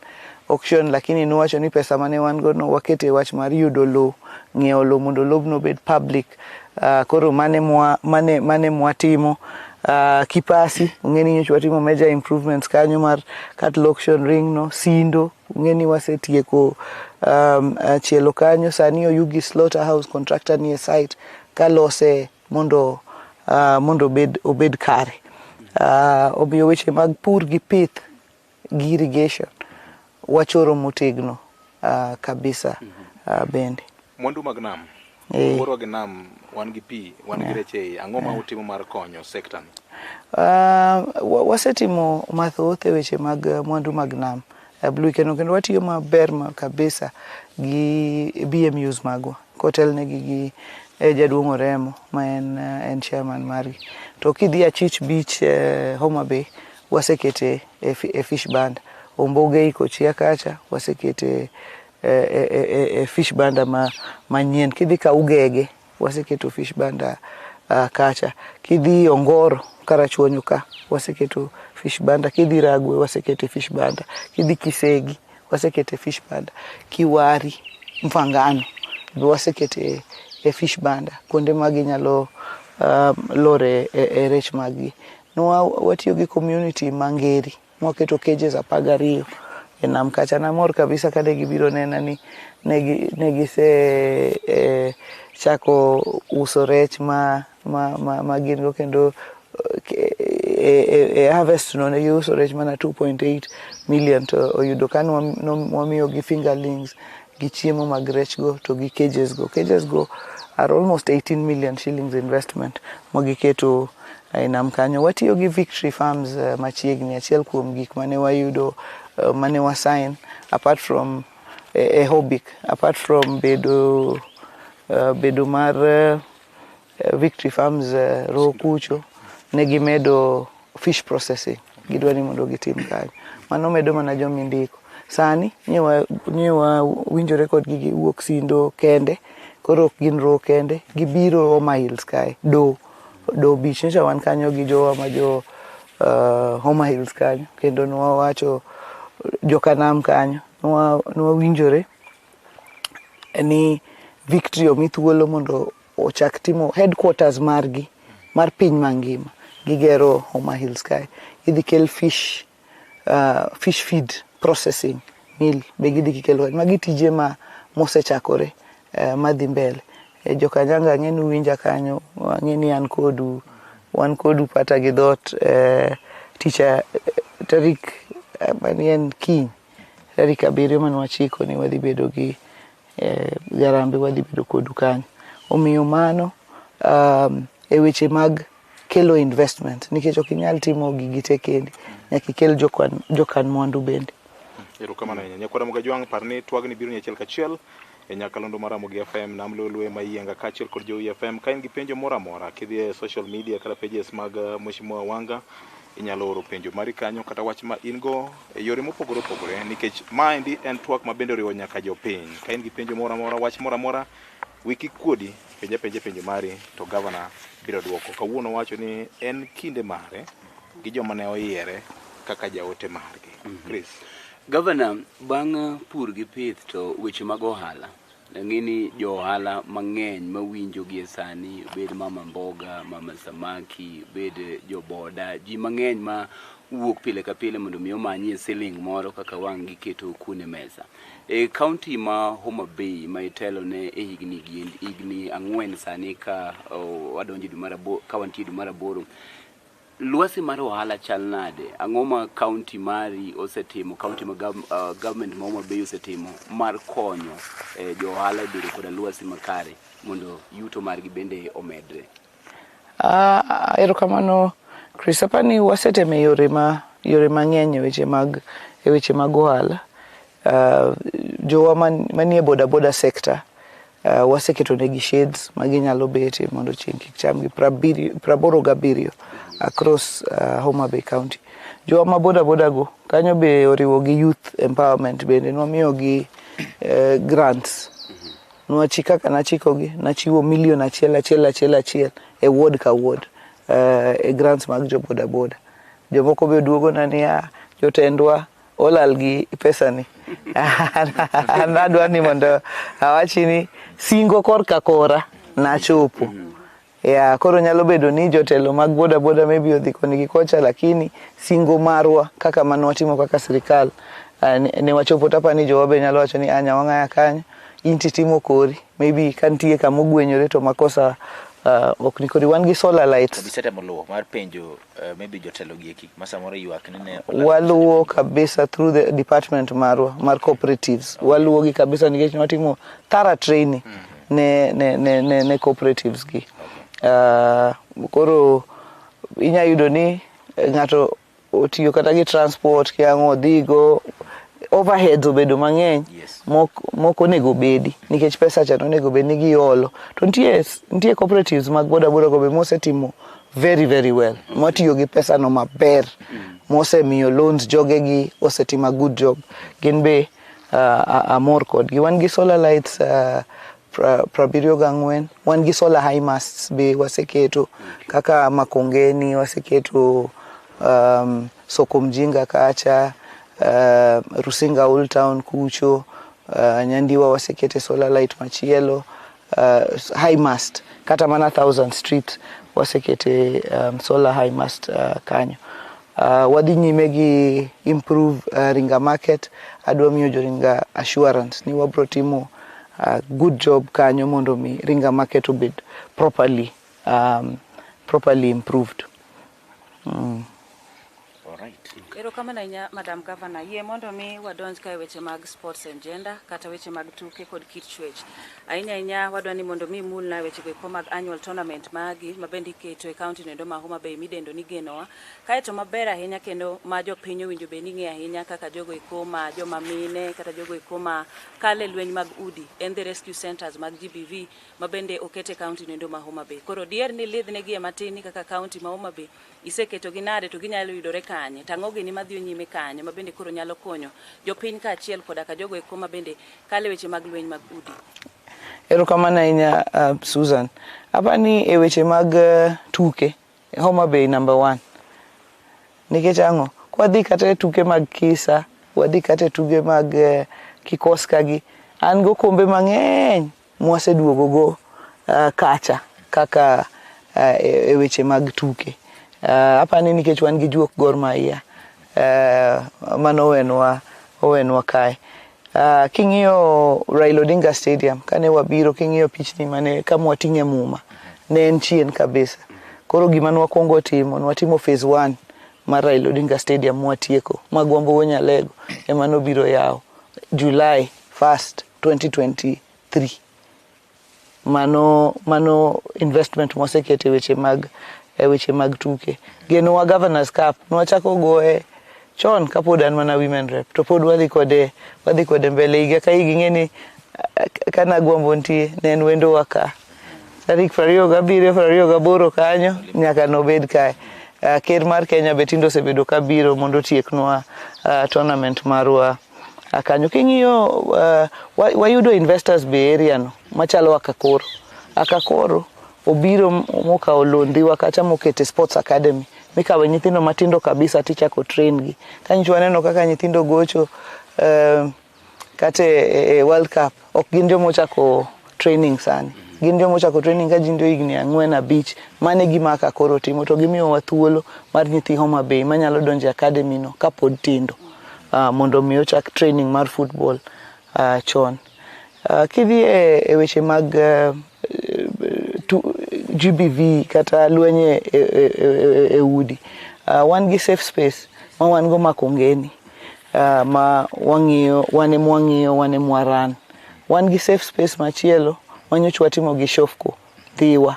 auction lakini nowacho ni pesa mane wan go no wakete wach mar yudo lo, ng'iewo lo mondo lobno bed public. Koro mane mwatimo. Kipasi ung'eni nyocha watimo major improvements kanyo mar cattle auction ring no. Sindo ung'eni wasetieko chielo kanyo, sani Oyugi Slaughterhouse contractor ni e site kalose mondo obed kare. Obiyo weche mag pur gi pith gi irrigation wachoro motegno kabisa bende. Mwandu mag nam. Wuoro gi nam wan gi pi, wan gi reche, ang'o ma utimo mar konyo sekta ni? Wasetimo mathoth e weche mag mwandu mag nam. Blue kendo watiyo maber kabisa gi BMUs magwa. Kotel negi gi Jaduong' Oremo ma en chairman mari. To kidhi Achich Beach Homa Bay wasekete e fish band. Ombogei Kochia kacha wasekete e fish banda manyien. Kidhi Kaugege waseketo fish banda kacha. Kidhi Ongoro Karachuonyo ka waseketo fish banda. Kidhi Ragwe wasekete fish banda. Kidhi Kisegi wasekete fish banda. Kiwari Mfangano wasekete e fish banda kuonde magi nyalo lore e rech magi. Watiyo gi community mangeri mwaketo cages 12 e nam kacha. Namor kabisa kade gibiro nena ni negise chako uso rech ma gin go kendo harvest no ne uso rech mana 2.8 million to oyudo kan wamiyo gi fingerlings gi chiemo mag rech go to gi cages go are almost 18 million shillings investment mogiketo nam kanyo. Watiyo gi Victory Farms machiegni. Achiel kuom gik mane wayudo mane wasign apart from Hobik, apart from bedo mar Victory Farms Rokucho, negi medo fish processing gidwani mondo gitim kanyo. Mano medo mana jomindiko. Sani nyewa winjore kod gigi wuok Sindo kende, koro gin ro kende, gibiro Homa Hills kae, do beach ncha wan kanyo gi jowa ma jo Homa Hills kanyo, kendo nwawacho jokanam kanyo, nwawinjore ni Victory omi thuolo mondo ochak timo headquarters margi mar piny mangima gigero Homa Hills kae. Idhi kel fish feed processing mill be gidhi kikelo magi tije ma mosechakore madhi mbele. Jokanyanga ng'eni winja kanyo, ng'eni wan kodu pata gi dhot ticha tarik manien kiny tarik 7 manwachiko ni wadhi bedo gi Garambe, wadhi bedo kodu kanyo. Omiyo mano e weche mag kelo investment nikech ok inyal timo gigi te kendi, nyaka ikel jokan mwandu bende. Erokamano ahinya. Nyakwara Mugajwang' parni twagni biro nyachiel kachiel e nyakalondo mar Ramogi FM nam lolwe mayienga kachiel kod Jowi FM. Ka in gi penjo moro amora kidhi e social media kata pages mag Mheshimiwa Wanga, inyalo oro penjo mari kanyo kata wach ma in go e yore mopogore opogore nikech maendi en twak ma bende oriwo nyaka jopiny. Ka in gi penjo moro amora, wach moro amora, wiki kuodi penjo mari to gavana biro duoko. Kawuono wacho ni en kinde mare gi joma ne oyiere kaka jaote margi. Chris. Governor, bang' pur gi pith to weche mag ohala, ng'eni jo ohala mang'eny mawinjo gi sani, bed mama mboga, mama samaki, bed jo boda, ji mang'eny ma wuok pile ka pile mondo mi omanyie siling moro kaka wang' giketo kune mesa. E county ma Homa Bay ma itelo ne e higni 4 sani ka wadonjo ka wantie dwe mar 8, lwasi mar ohala chal nade? Ang'o ma county mari osetimo, county ma government ma Homa Bay osetimo mar konyo jo ohala bedo kod lwasi makare mondo yuto margi bende omedre? Erokamano Chris, apani wasetemo yore mang'eny e weche mag ohala. Jowa manie boda sector waseketo negi shades maginyalo bete mondo chieng' kik chamgi 87 across Homa Bay County. Jowa ma boda go kanyo be oriwo gi youth empowerment bende nwamiyo gi grants. Nwachika kana chikogi nachiwo milion achiel e ward ka ward e grants mag jo boda. Jomoko be duogo na ni jotendwa olal gi pesani. Anadwa ni mondo awachi ni singo korka kora nachopo. Koro nyalo bedo ni jotelo mag boda maybe odhi koni gi kocha, lakini singo marwa kaka manwatimo kaka sirikal ne wachopo. Tapani jowa be nyalo wacho ni anya wang'aya kanyo, inti timo kori, maybe kantie kama ogwenyore to makosa ok ni kodi. Wan gi solar lights bisetemo luwo mar penjo maybe jotelo gi ekik masamoro ywak ne waluwo kabisa through the department mar cooperatives. Waluwo gi kabisa nikech watimo thorough training ne cooperatives gi. Koro inya yudo ni ng'ato otiyo kata gi transport kiang'o dhigo overheads obedo mang'eny Yes. moko nego bedi nikech pesa cha nego bedi ni giolo to nitie cooperatives mag boda go be mosetimo very very well motiyo gi pesa no maber mosemiyo loans jogegi osetimo a good job gin be amor kodgi wan gi solar lights 74 wan gi solar high masts be waseketo kaka Makongeni waseketo Soko Mjinga kacha Rusinga Old Town kucho Nyandiwa wasekete solar light machielo high mast kata mana 1000 street wasekete solar high mast kanyo wadhi nyime gi improve Ringa market adwa miyo joringa assurance ni wabro timo good job kanyo mondo mi Ringa market obed properly improved. Erokamano ahinya Madam Governor, yie mondo mi wadonj kae weche mag sports and gender kata weche mag tuke kod kit chwech. Ahinya wadwa ni mondo mi mulna weche go mag annual tournament magi mabende iketo e county nendo ma Homa Bay midendo ni Genoa. Kae to maber ahinya kendo ma jopiny owinjo be ni ng'e ahinya kaka jogo ikoma joma mine kata jogo ikoma kale lweny mag udi and the rescue centers mag GBV mabende okete county nendo ma Homa Bay. Koro dier ni lidhnegi matini kaka county ma Homa Bay iseketo gi nade to ginyalo yudore kanye tang'ogi ni madhi nyime kanye mabende koro nyalo konyo jopiny ka achiel koda ka jogo eko mabende kale weche mag lweny mag udi. Erokamano ahinya Susan. Apani e weche mag tuke Homa Bay number 1 nikech ang'o kwadhi kata e tuke mag Kisa wadhi kata e tuke mag Kikoska gi an go kombe mang'eny mwaseduogo go kacha kaka e weche mag tuke apani nikech wan gi juok Gor Mahia mano owenwa kae king'iyo Raila Odinga Stadium kane wabiro king'iyo pichni mane kama wating'e muma ne en chien kabisa koro gima nwakwongo watimo phase 1 mar Raila Odinga Stadium mwatieko magwambo Wonyalego ema nobiro yawo July 1st 2023 mano investment mosekete weche mag tuke Genoa Governors Cup nwachako goe chon kapod an mana women rep to pod wadhi kode mbele higa ka ing'eni kana gwambo ntie ne en wendo waka tarik 27-28 kanyo nyaka nobed kae ker mar Kenya betindo osebedo kabiro mondo tieknwa tournament marwa kanyo king'iyo wayudo investors be area no machalo Akakoro obiro mokawo londhiwa kata mokete sports academy mikawe nyithindo matindo kabisa tichako train gi kanyo waneno kaka nyithindo gocho kata e World Cup ok gin jomo chako training sani gin jomo chako training ka jindo higni 4-5 mane gima Akakoro timo to gimiyo wa thuolo mar nyithi Homa Bay manyalo donjo academy no kapod tindo mondo mi ochak training mar football chon kidhi e weche mag GBV kata lwenye e udi wan gi safe space ma wan go Makongeni ma wang'iyo wane mwaran wan gi safe space machielo manyoch watimo gi Shofco Thiwa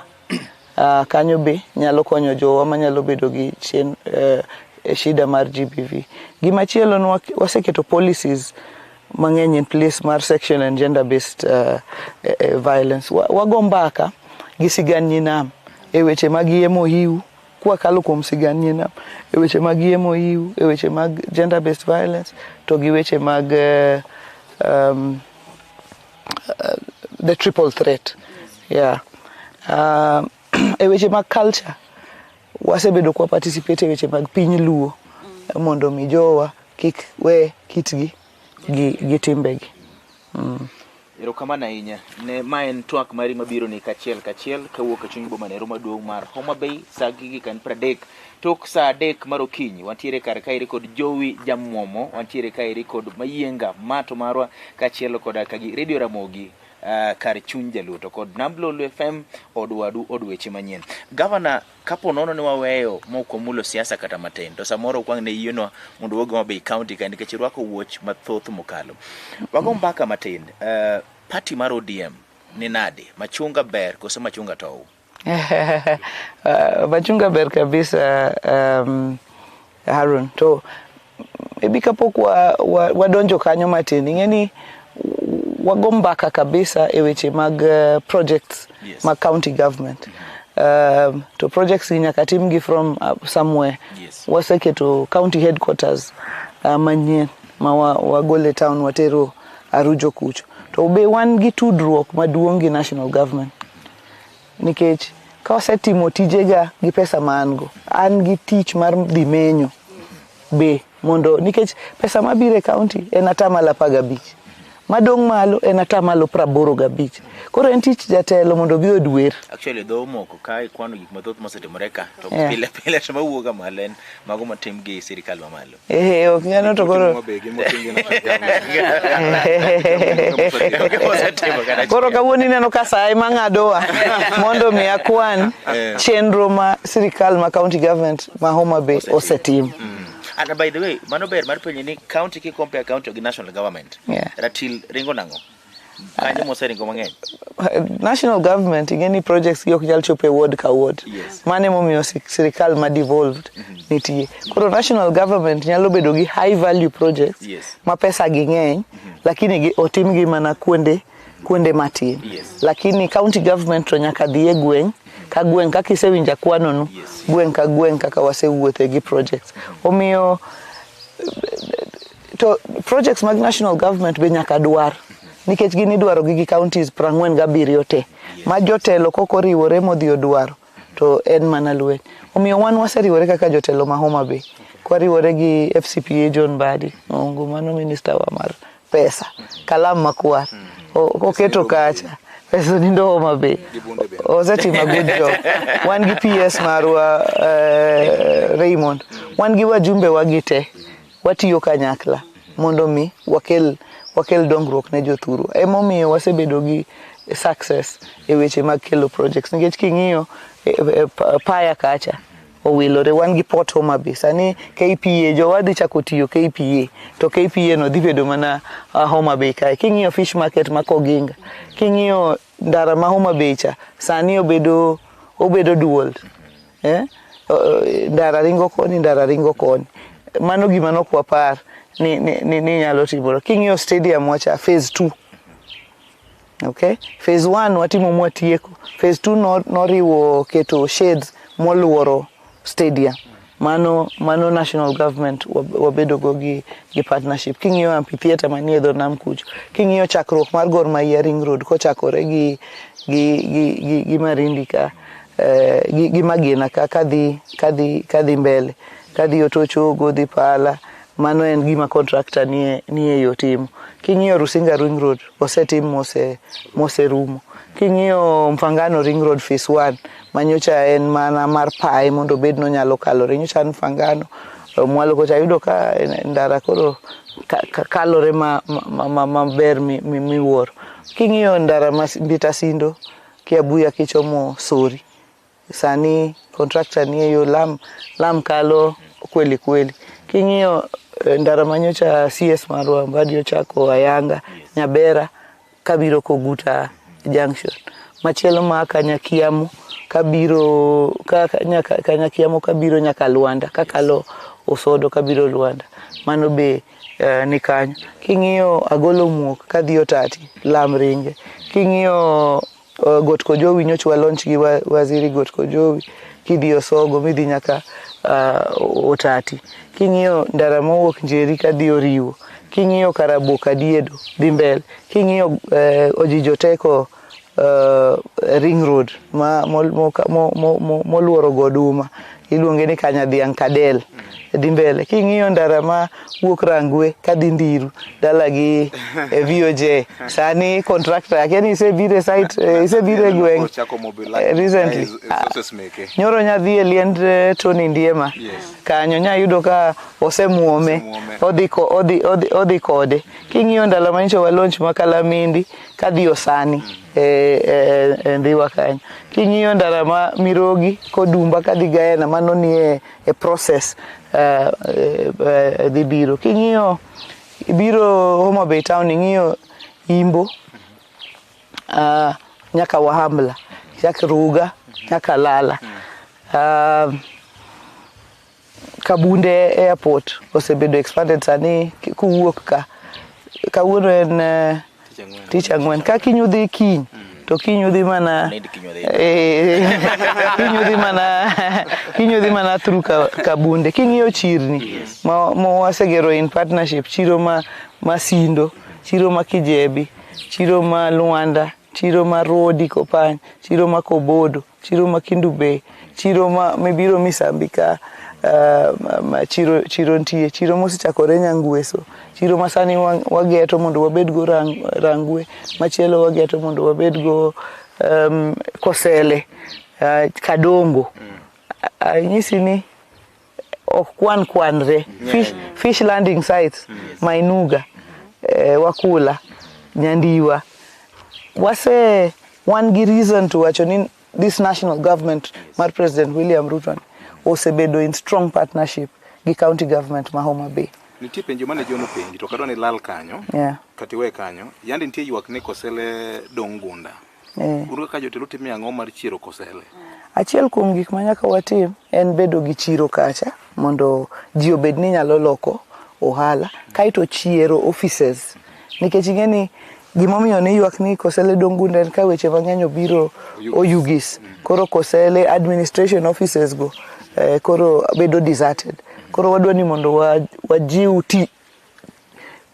kanyo be nyalo konyo jowa manyalo bedo gi shida mar GBV gimachielo waseketo policies mang'eny in place mar section and gender based violence wago mbaka gi sigand nyinam e weche mag yemo hiu kwa kalo kuom sigand nyinam e weche mag yemo hiu e weche mag gender based violence to gi weche mag the triple threat e weche mag culture wasebedo kwa participate e weche mag piny Luo mondo mi jowa kik we kitgi gi timbegi. Erokamano ahinya ne maen twak mari mabiro ni kachiel kawuok e chuny boma nero maduong' mar Homa Bay sagigi kan 30 tok saa 3 mar okinyi wantiere kar kairi kod Jowi Jamwomo wantiere kairi kod Mayienga Mato marwa kachiel kod kagi Radio Ramogi kar chuny jaluo to kod Namblolo FM odwadu odweche manyien. Governor kapo nono ni waweyo moko mulo siasa kata matin to samoro kwang ne yieno mondo wogo Homa Bay County kan nikech rwako wuoch mathoth mokalo wago mbaka matin party mar ODM ni nade machunga ber koso machunga tow machunga ber kabisa Harun to maybe kapok wadonjo kanyo matin, ing'eni wagombaka kabisa e weche mag projects mag county government. To projects nyaka timgi from somewhere. Waseketo county headquarters manyien ma wagole town watero Arujo kucho. To be wan gi tudruok maduong' gi national government. Nikech ka wasetimo tijega gi pesa ma an gi tich mar dhi menyo be mondo nikech pesa mabire county en atamalo 15. Madong malo en atamalo 85. Koro en tich jatelo mondo bi odwer. Actually though moko kai kwano gik mathoth mosetimore ka to pile to mawuoga malen mago matim gi sirikal mamalo. Ok ngano to koro koro kawuoni neno ka sai mang'adowa mondo mi akwan chenro ma sirikal ma county government ma Homa Bay osetim. And by the way, mano ber mar penye ni county ki compare county gi national government. Ratil ringo nango. Kanyo mose ringo mang'eny. National government ingeni projects gi ok nyal chope ward ka ward. Mane momiyo sirikal ma devolved nitie. Koro national government nyalo bedo gi high value projects ma pesa gi ng'eny lakini otim gi mana kuonde matin. Lakini county government to nyaka dhi e gweng' ka gweng' kaka isewinja kwano no gweng' ka gweng' kaka wasewuothe gi projects. Omiyo to projects mag national government be nyaka dwar nikech gini dwaro gi counties 47 te ma jotelo koko riwore modhi odwaro to en mana lweny. Omiyo wan waseriwore kaka jotelo ma Homa Bay kwariwore gi FCPA John Badi mano minister wa mar pesa kalam makwar oketo kacha pesa nindo Homa Bay osetimo a good job. Wan gi PS marwa Raymond, wan gi wajumbe wagite watiyo kanyakla mondo mi wakel dongruok ne jothuru. Emomiyo wasebedo gi success e weche mag kelo projects nikech king'iyo paya kacha owilore. Wan gi Port Homa Bay sani KPA jowadhi chako tiyo KPA to KPA no dhi bedo mana Homa Bay kae. King'iyo fish market ma Koginga, king'iyo ndara ma Homa Bay cha sani obedo dual ndara ringo koni mano gima nok wapar ni nyalo timore. King'iyo stadium wacha phase 2. Okay, phase 1 watimo mwatieko, phase 2 noriwo keto shades moluoro stadium. Mano national government wabedo go gi partnership. King'iyo amphitheater manie dho nam kucho, king'iyo chakruok mar Gor Mahia Ring Road kochakore gi Marindi ka gi Magina ka kadhi mbele kadhi Otochogo dhi Pala, mano en gima contractor nie yo timo. King'iyo Rusinga Ring Road osetim mose rumo. King'iyo Mfangano Ring Road phase 1 manyocha en mana mar pae mondo bed no nyalo kalore. Nyocha Mfangano mwalo kocha yudo ka ndara koro kalore maber miwuoro. King'iyo ndara Mbita Sindo Kiabuya kichomo Sori, sani contractor nie yo lam kalo kweli. King'iyo ndara manyocha CS marwa Mbadi ochako Ayanga Nyabera kabiro Koguta Junction. Machielo ma Kanyakiamo kabiro Kanyakiamo kabiro nyaka Luanda, kakalo Osodo kabiro Luanda. Mano be ni kanyo. King'iyo Agolo Muok kadhi Otati Lam Ringe. King'iyo Got Kojowi nyochwa launch gi waziri Got Kojowi kidhi Osogo midhi nyaka Otati. King'iyo ndara mowuok Njeri kadhi Oriwo. King'iyo Karabuka Diedo dhi mbele. King'iyo Ojijoteko Ring Road moluoro Goduma iluonge ni Kanyadhiang Kadel dhi mbele. King'iyo ndara ma wuok Rangwe kadhi Ndiru dala gi VOJ sani contractor yani isebire site isebire gweng recently nyoro nyadhi liend Tony Ndiema kanyo nyayudo ka osemuome odhi kode. King'iyo ndala manyicho wa launch Makalamindi kadhi Osani ndiwa kanyo. King'iyo ndara ma Mirogi Kodumba kadhi Gaena mano nie e process dhi biro. King'iyo biro Homa Bay town ing'iyo Imbo nyaka Wahambla nyaka Ruga nyaka Lala. Kabunde Airport osebedo expanded sani kuwuok ka kawuono en tich ang'wen ka kinyudhi kiny to kinyudhi mana kinyudhi mana through Kabunde king'iyo chirni ma wasegero in partnership chiro ma Masindo, chiro ma Kijebi, chiro ma Luanda, chiro ma Rodi Kopany, chiro ma Kobodo, chiro ma Kindu Bay, chiro ma mibiro Misambika, chiro ntie, chiro mosechakore Nyangweso, chiro ma sani wageto mondo wabed go Rangwe, machielo wageto mondo wabed go Kosele, Kadongo. Nyisi ni ok kwanre fish landing sites Mainuga, Wakula, Nyandiwa. One reason to wacho ni this national government mar President William Ruto osebedo in strong partnership gi county government ma Homa Bay. Nitie penjo mane jono penji to kadwa ni lal kanyo. Kati we kanyo. Yandi nitie ywak ne Kosele dong gunda. Uru ka jotelo timo ang'o mar chiro Kosele? Achiel kuom gik ma nyaka watim en bedo gi chiro kacha mondo ji obed ni nyalo loko ohala kaito chiero offices nikech ing'eni gimomiyo ne ywak ni Kosele dong gunda en ka weche mang'eny obiro oyugis koro Kosele administration offices go koro bedo deserted koro wadwa ni mondo wajiw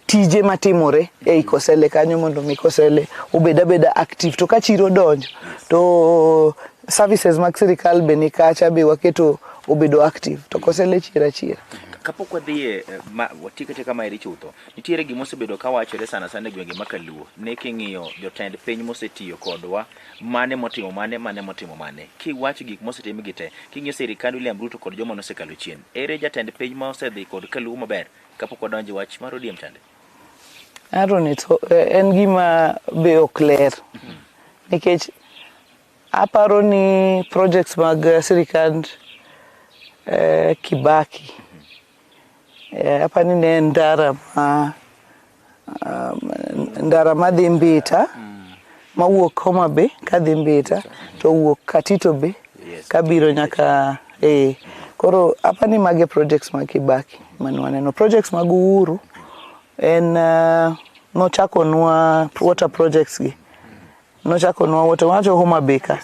tije matimore ei Kosele kanyo mondo mi Kosele obeda active to ka chiro donjo to services mag sirikal be ni kacha be waketo obedo active to Kosele chira kapok wadhie watikete kama eri chutho nitiere gima osebedo ka wachore sana gwenge makaluo ne king'iyo jotend piny mosetiyo kodwa mane motimo mane kiwacho gik mosetim gite king'iyo sirikal William Ruto kod joma nosekalo chien ere jatend piny ma osedhi kod kaluo maber kapok wadonje wach mar ODM tande en gima be ok ler nikech aparo ni projects mag sirikand Kibaki apani ne ndara madhi Mbita mawuok Homa Bay kadhi Mbita to wuok Katito Bay kabiro nyaka koro apani mage projects mag Kibaki manwaneno projects mag Uhuru en nochako nwa water projects gi nochako nwa water Homa Bay ka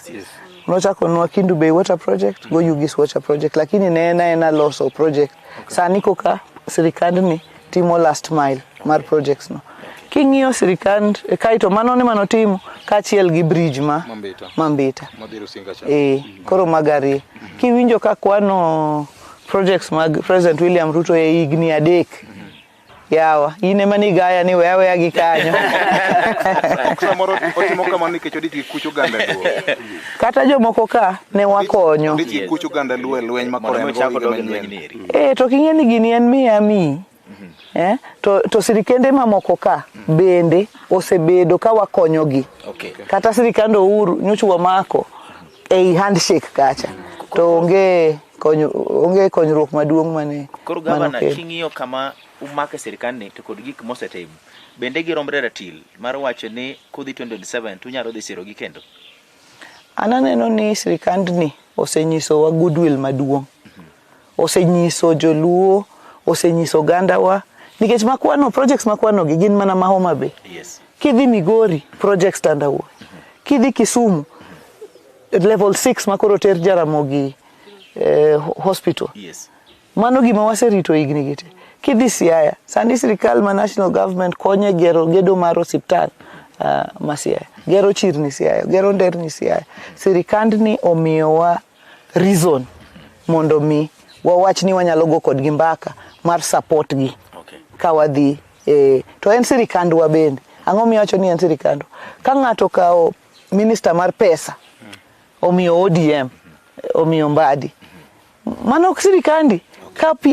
nochako nwa Kindu Bay water project go Yugis water project lakini ne ena loso project sani koka sirikand ni timo last mile mar projects no king'iyo sirikand kaito mano timo kachiel gi bridge ma Mambita mabiro Singacha koro magari kiwinjo ka kwano projects mag President William Ruto e higni 3 yawa ine mani gaya ni wewe gi kanyo samoro otimo kama nikech odiki kucho ganda luo kata jomoko ka ne wakonyo odiki kucho ganda luo lweny makore to king'eni gini en mi to sirikende mamoko ka bende osebedo ka wakonyogi kata sirikand Uhuru nyochwa mako ei handshake kacha to onge konyruok maduong' mane koro gavana king'iyo kama umake sirikandi to kod gik mosetimo bende girombre ratil mar wacho ni kodhi 2027 tunyalo dhi siro gi kendo ananeno ni sirikandni osenyiso wa goodwill maduong' osenyiso joluo osenyiso gandawa nikech makwano projects makwano gi gin mana ma Homa Bay kidhi Migori projects Tandawa kidhi Kisumu level 6 makoro ter Jaramogi hospital mano gima waserito higni gite kidhi Siaya sandi sirikal ma national government konye gero gedo mar osiptal ma Siaya gero chirni Siaya gero nderni Siaya sirikandni omiyowa reason mondo mi wawach ni wanyalo go kod gi mbaka mar support gi kawadhi to en sirikandwa bende ang'o miwacho ni en sirikandwa ka ng'ato kao minister mar pesa omiyo ODM omiyo Mbadi mano ok sirikandi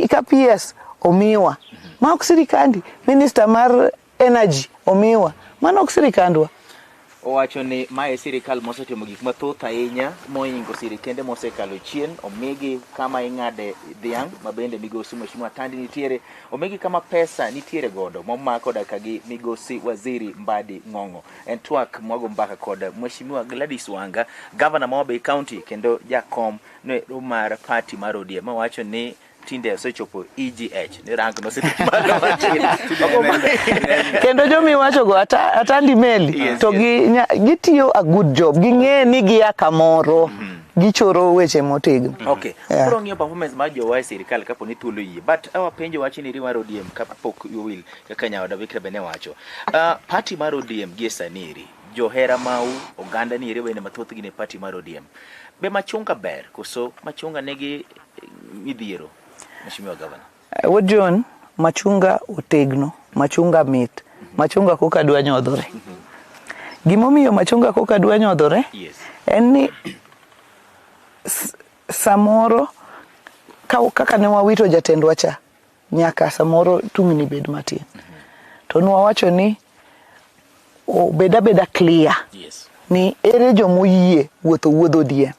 ka PS omiwa ma ok sirikandi minister mar energy omiwa mano ok sirikandwa owacho ni mae sirikal mosetimo gik mathoth ahinya moingo sirikende mosekalo chien omigi kama ing'ade dhiang' mabende migosi Mheshimiwa Tandi nitiere omigi kama pesa nitiere godo momako daka gi migosi waziri Mbadi Ng'ong'o en twak mwago mbaka kod Mheshimiwa Gladys Wanga governor Homa Bay County kendo jakom ne mar party mar ODM mawacho ni tinde osechopo EGH ni rank no seche malo matin. Kendo jomi wacho go atandi meli to gitiyo a good job, ging'e ni gia kamoro gichoro weche motegno. Okay. Koro ng'iyo performance mar jowa e sirikal kapo ni thuolo yie. But our penjo wacho ni riwar ODM kapok will kaka nyaoda Vikra bene wacho. Party mar ODM gie saniri johera mau oganda ni riwe ne mathoth gi ne party mar ODM. Be machunga ber koso machunga negi midhiero? Mheshimiwa Governor. Wojon machunga otegno, machunga mit, machunga koka dwa nyodhore. Gimomiyo machunga koka dwa nyodhore? Yes. En ni samoro kaka ne wawito jatendwa cha nyaka samoro tungni bed matin. To nwa wacho ni beda clear. Yes. Ni ere jomoyie wuotho die.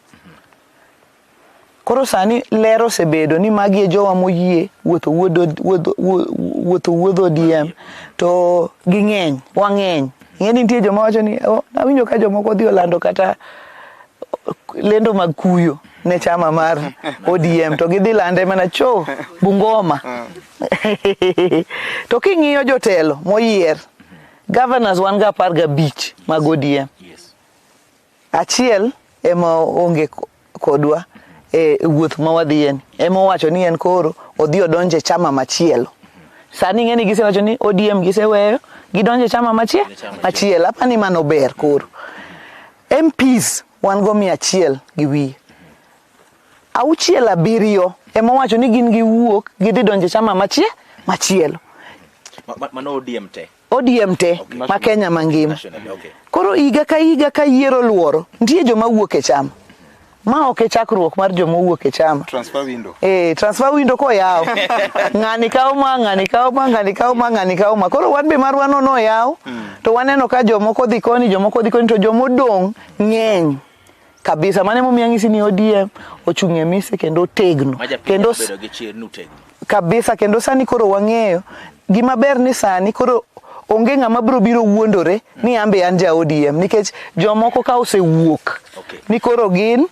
Koro sani lero sebedo ni magi e jowa moyie wuotho diem to ging'eny wang'eny. Ng'eni nitie joma wacho ni nawinjo ka jomoko dhi olando kata lendo mag kuyo ne chama mar ODM to gidhi lande mana Bungoma. To king'iyo jotelo moyier governors wan ga 15 mag ODM. Yes. Achiel ema onge kodwa wuoth ma wadhien, ema wacho ni en koro odhi odonje chama machielo. Sani ng'eni gisewacho ni ODM giseweyo gidonje chama machielo. Apani mano ber koro. MPs wan go 100 gi wiye. 7 ema wacho ni gin giwuok gidhi donje chama machielo. Mano ODM te. ODM te ma Kenya mangima. Okay. Koro higa ka yiero luoro nitie joma wuok e chama. Ma ok e chakruok mar joma wuok e chama. Transfer window. Transfer window ko yaw. Ng'ani kawo ma. Koro wan be marwa no yaw. To waneno ka jomoko dhi koni to jomodong ng'eny kabisa. Mane momiyo ng'isi ni ODM ochung'e mise kendo tegno. Kendo bedo gi chir nutegno. Kabisa kendo sani koro wang'eyo gima ber ni sani koro onge ng'ama biro wuondore ni ambe an ja ODM nikech jomoko ka osewuok. Okay. Ni koro gin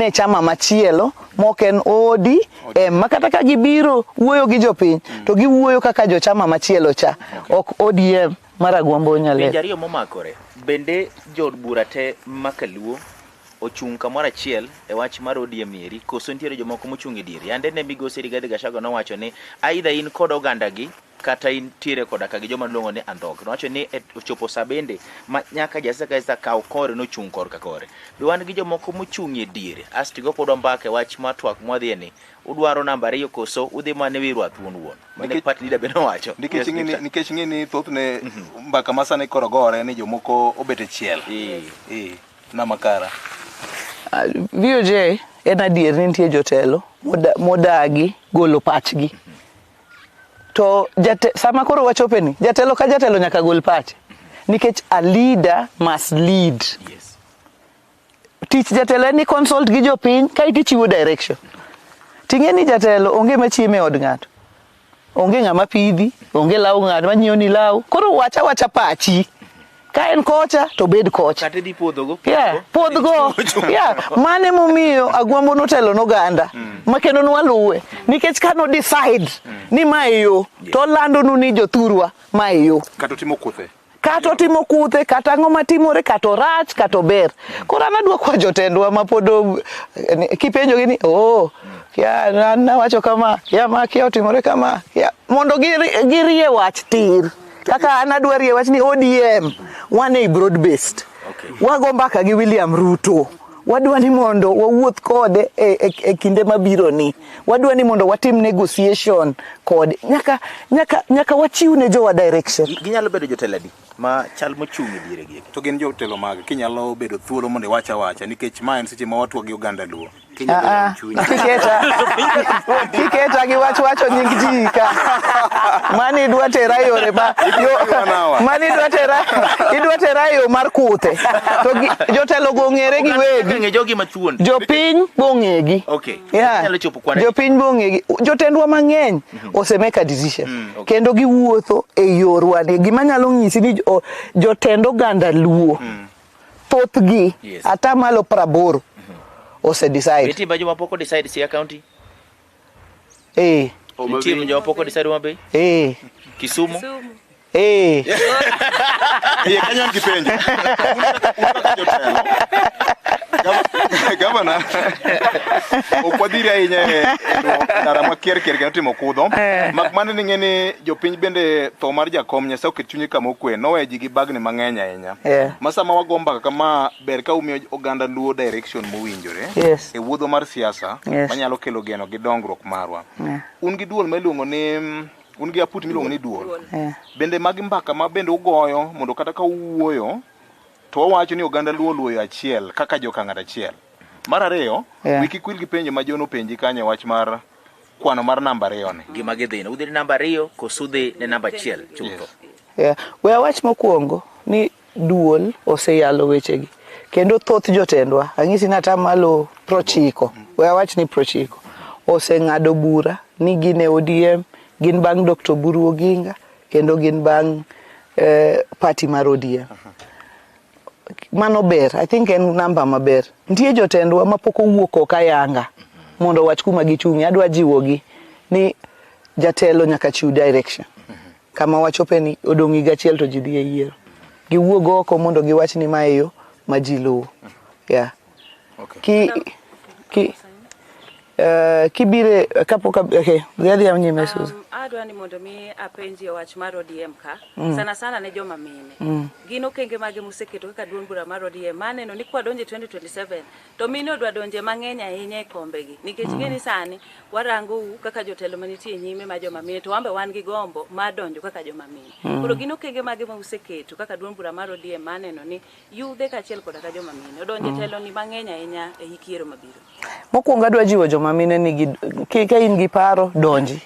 e chama machielo moken ODM makata ka gibiro wuoyo gi jopiny to giwuoyo kaka jo chama machielo cha ok ODM maragwambo nyale. Jariyo momakore bende jod bura te makaluo ochung' kamoro achiel e wach mar ODM eri koso nitiere jomoko mochung' e diere. Yande ne migosi Rigathi Gachagua nowacho ni aidha in kod oganda gi kata intiere koda ka gi joma luongo ni andhok. Nowacho ni ochopo sa bende ma nyaka jasa kaw kore nochung' kor ka kore. Be wan gi jomoko mochung' e diere astigo pod mbake wach ma twak mwadhi ni udwaro namba 2 koso udhi mane wirwa thuon. Mane party leader be nowacho. Nikech ng'eni thothne mbaka masane koro gore ni jomoko obet e chiel. Na makara. VOJ en adier ni nitie jotelo modagi golo pachgi. To sama koro wachope ni jatelo ka jatelo nyaka gol pache nikech a leader must lead. Yes. Tich jatelo ni consult gi jopiny ka itichiwo direction. Ting'e ni jatelo onge machieme od ng'ato. Onge ng'ama pidhi, onge law ng'ato manyieo ni law. Koro wacha pachi. Ka en kocha to bed kocha. Kata di podhogo. Podhogo. Mane momiyo agwambo notelo noganda. Ma kendo nwaluwe. Nikech ka no decide ni mae yo to lando nu ni jothurwa mae yo. Kato timo kuthe. Kata ng'oma timore kato rach kato ber. Koro anadwa kwa jotendwa ma podo kipenjo gini nawacho kama ma kia otimore kama mondo girie wach tir. Kaka anadwa rie wach ni ODM wan e broad based. Okay. Wago mbaka gi William Ruto. Wadwa ni mondo wawuoth kode e kinde mabiro ni. Wadwa ni mondo watim negotiation kode. Nyaka wachiwne jowa direction. Ginyalo bedo joteladi ma chal mochung' e diere gi. To gin jotelo mag kinyalo bedo thuolo mondo wacha nikech ma en seche ma watwa gi oganda luo. Kiketa gi wacho nying ji ka mani dwa tera yore ba mani idwa tera yo mar kuthe to jotelo go ng'ere gi wegi jogi mathuon jopiny bong'egi. Okay. Nyalo chopo kwane jopiny bong'egi jotendwa mang'eny osemeka decision kendo giwuotho e yorwa ni gima nyalo nyisi ni jotend oganda luo thothgi atamalo 80 ose decide. Beti bajo mapoko decide Siaya County. Nitie jo poko decide Homa Bay? Kisumu? Kanyo kipenjo. Gavana, okwadhiri ahinya ndara makier kendo timo kudho. Mak mana ni ng'eni jopiny bende tho mar jakom Nyasaye oket chunye kama okwe, nowe ji gi bagni mang'eny ahinya. Masama wago mbaka kama ber ka umiyo oganda luwo direction mowinjore e wuodho mar siasa manyalo kelo geno gi dongruok marwa. Un gi duol miluongo ni un gi aput miluongo ni duol. Bende magi mbaka ma bende ugoyo mondo kata ka uwuoyo to wawacho ni oganda luwo achiel kaka joka ng'at achiel. Mar ariyo, wiki kwil gi penjo ma jono penji kanye wach mar kwano mar namba 2 ni. Gima gidhino, udhi namba 2 koso udhi ne namba 1 chutho. We wach mokwongo ni duol oseyalo wechegi kendo thoth jotendwa ang'isi na tamalo 90 we wach ni 90 oseng'ado bura ni gin e ODM, gin bang' Dr. Buru Oginga kendo gin bang' party mar ODM. Mano ber, I think en namba maber. Nitie jotendwa mapok owuok ka yanga mondo wach kuma gichung'ie. Adwa jiwogi ni jatelo nyaka chiw direction. Kama wachope ni odong' higa achiel to ji dhi e yiero. Giwuog oko mondo giwach ni mae yo ma ji luwo. Kibire kapok riadhi nyime Susan. Adwa ni mondo mi apenji wach mar ODM ka sana ne joma mine. Gino kenge mage museketo kaka duond bura mar ODM maneno ni kwa donje 2027 to mine odwa donje mang'eny ahinya e kombegi nikech ngeni sani warango kaka jotelo manitie nyime ma joma mine to wambe wan gi gombo ma donjo kaka joma mine. Koro gino kenge mage museketo kaka duond bura mar ODM maneno ni yudhe kachiel koda ka joma mine odonje telo ni mang'eny ahinya e hikiero mabiro. Mokwongo adwa jiwo joma mine ni ka in gi paro donji.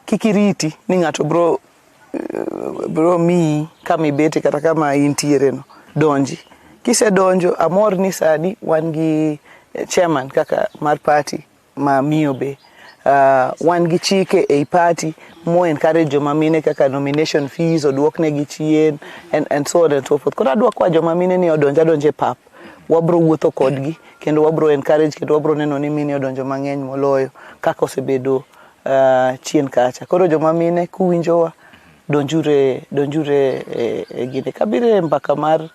Kiki riti ni ng'ato bro mi kama ibete kata kama intiere no donji. Kise donjo amor ni sani wan gi chairman kaka mar party ma miyo be wan gi chike e party mo encourage joma mine kaka nomination fees oduokne gi chien and so on and so forth. Koro adwa kwa joma mine ni donje pap. Wabro wuotho kodgi kendo wabro encourage kendo wabro neno ni mine odonjo mang'eny moloyo kaka osebedo chien kacha. Koro joma mine kuwinjowa donjure gine kabire mbaka mar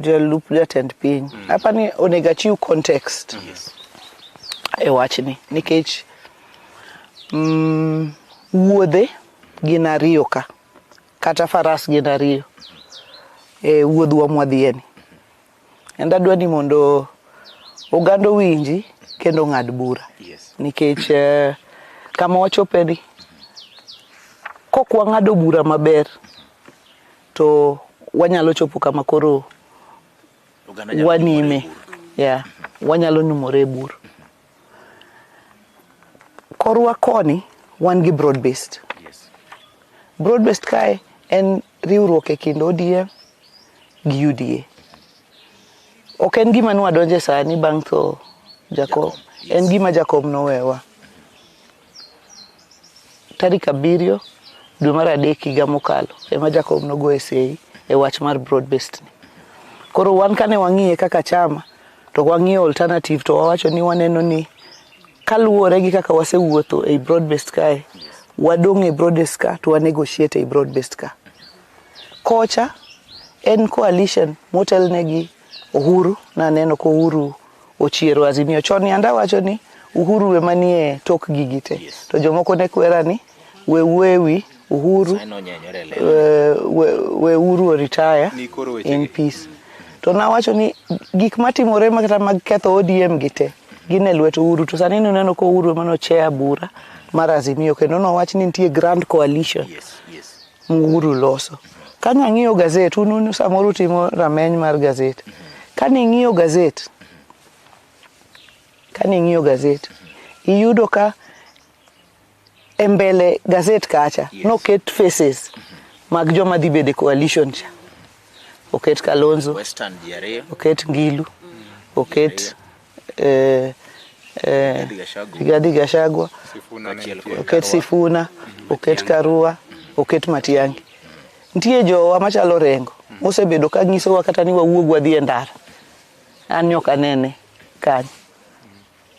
jalup jatend piny. Hapa ni onega chiw context e wachni nikech wuodhe gin ariyo ka kata faras gin ariyo e wuodhwa mwadhieni. And adwa ni mondo ogando winji kendo ng'ad bura. Nikech kama wachope ni kok wang'ado bura maber to wanyalo chopo kama koro wanime. Wanyalo numore bura. Korwa koni wan gi broad based. Broad based kae en riwruok e kind ODM gi UDA. Ok en gima nwadonje sani bang' tho Jakom. En gima Jakom nowewa. Tarik 7 dwe mar 3 higa mokalo ema Jakom nogo e sei e wach mar broad based ni. Koro wan kane wang'iye kaka chama to wang'iyo alternative to wawacho ni waneno ni kaluwore gi kaka wasewuotho e broad based kae wadong' e broad based ka to wanegotiate e broad based ka. Kocha en coalition motelnegi Uhuru na neno ko Uhuru ochiero Azimio choni anda wacho ni Uhuru we manie tok gigite to jomoko ne kwera ni wewi Uhuru we Uhuru retire in peace. To na wacho ni gik matimore makata mag ketho ODM gite gine lwet Uhuru to sani neno ko Uhuru mano chair bura mar Azimio kendo no wach ni nitie grand coalition Uhuru loso. Kanya ng'iyo gazet unu samoro timo rameny mar gazet. Kani ng'iyo gazet iyudo ka embele gazet kacha noket faces mag joma dhi bede coalition cha. Oket Kalonzo, oket Ngilu, oket Rigathi Gachagua, oket Sifuna, oket Karua, oket Matiang'i. Nitie jowa machalo rengo mosebedo ka nyisowa kata ni wawuog wadhi e ndara an yok anene kanyo.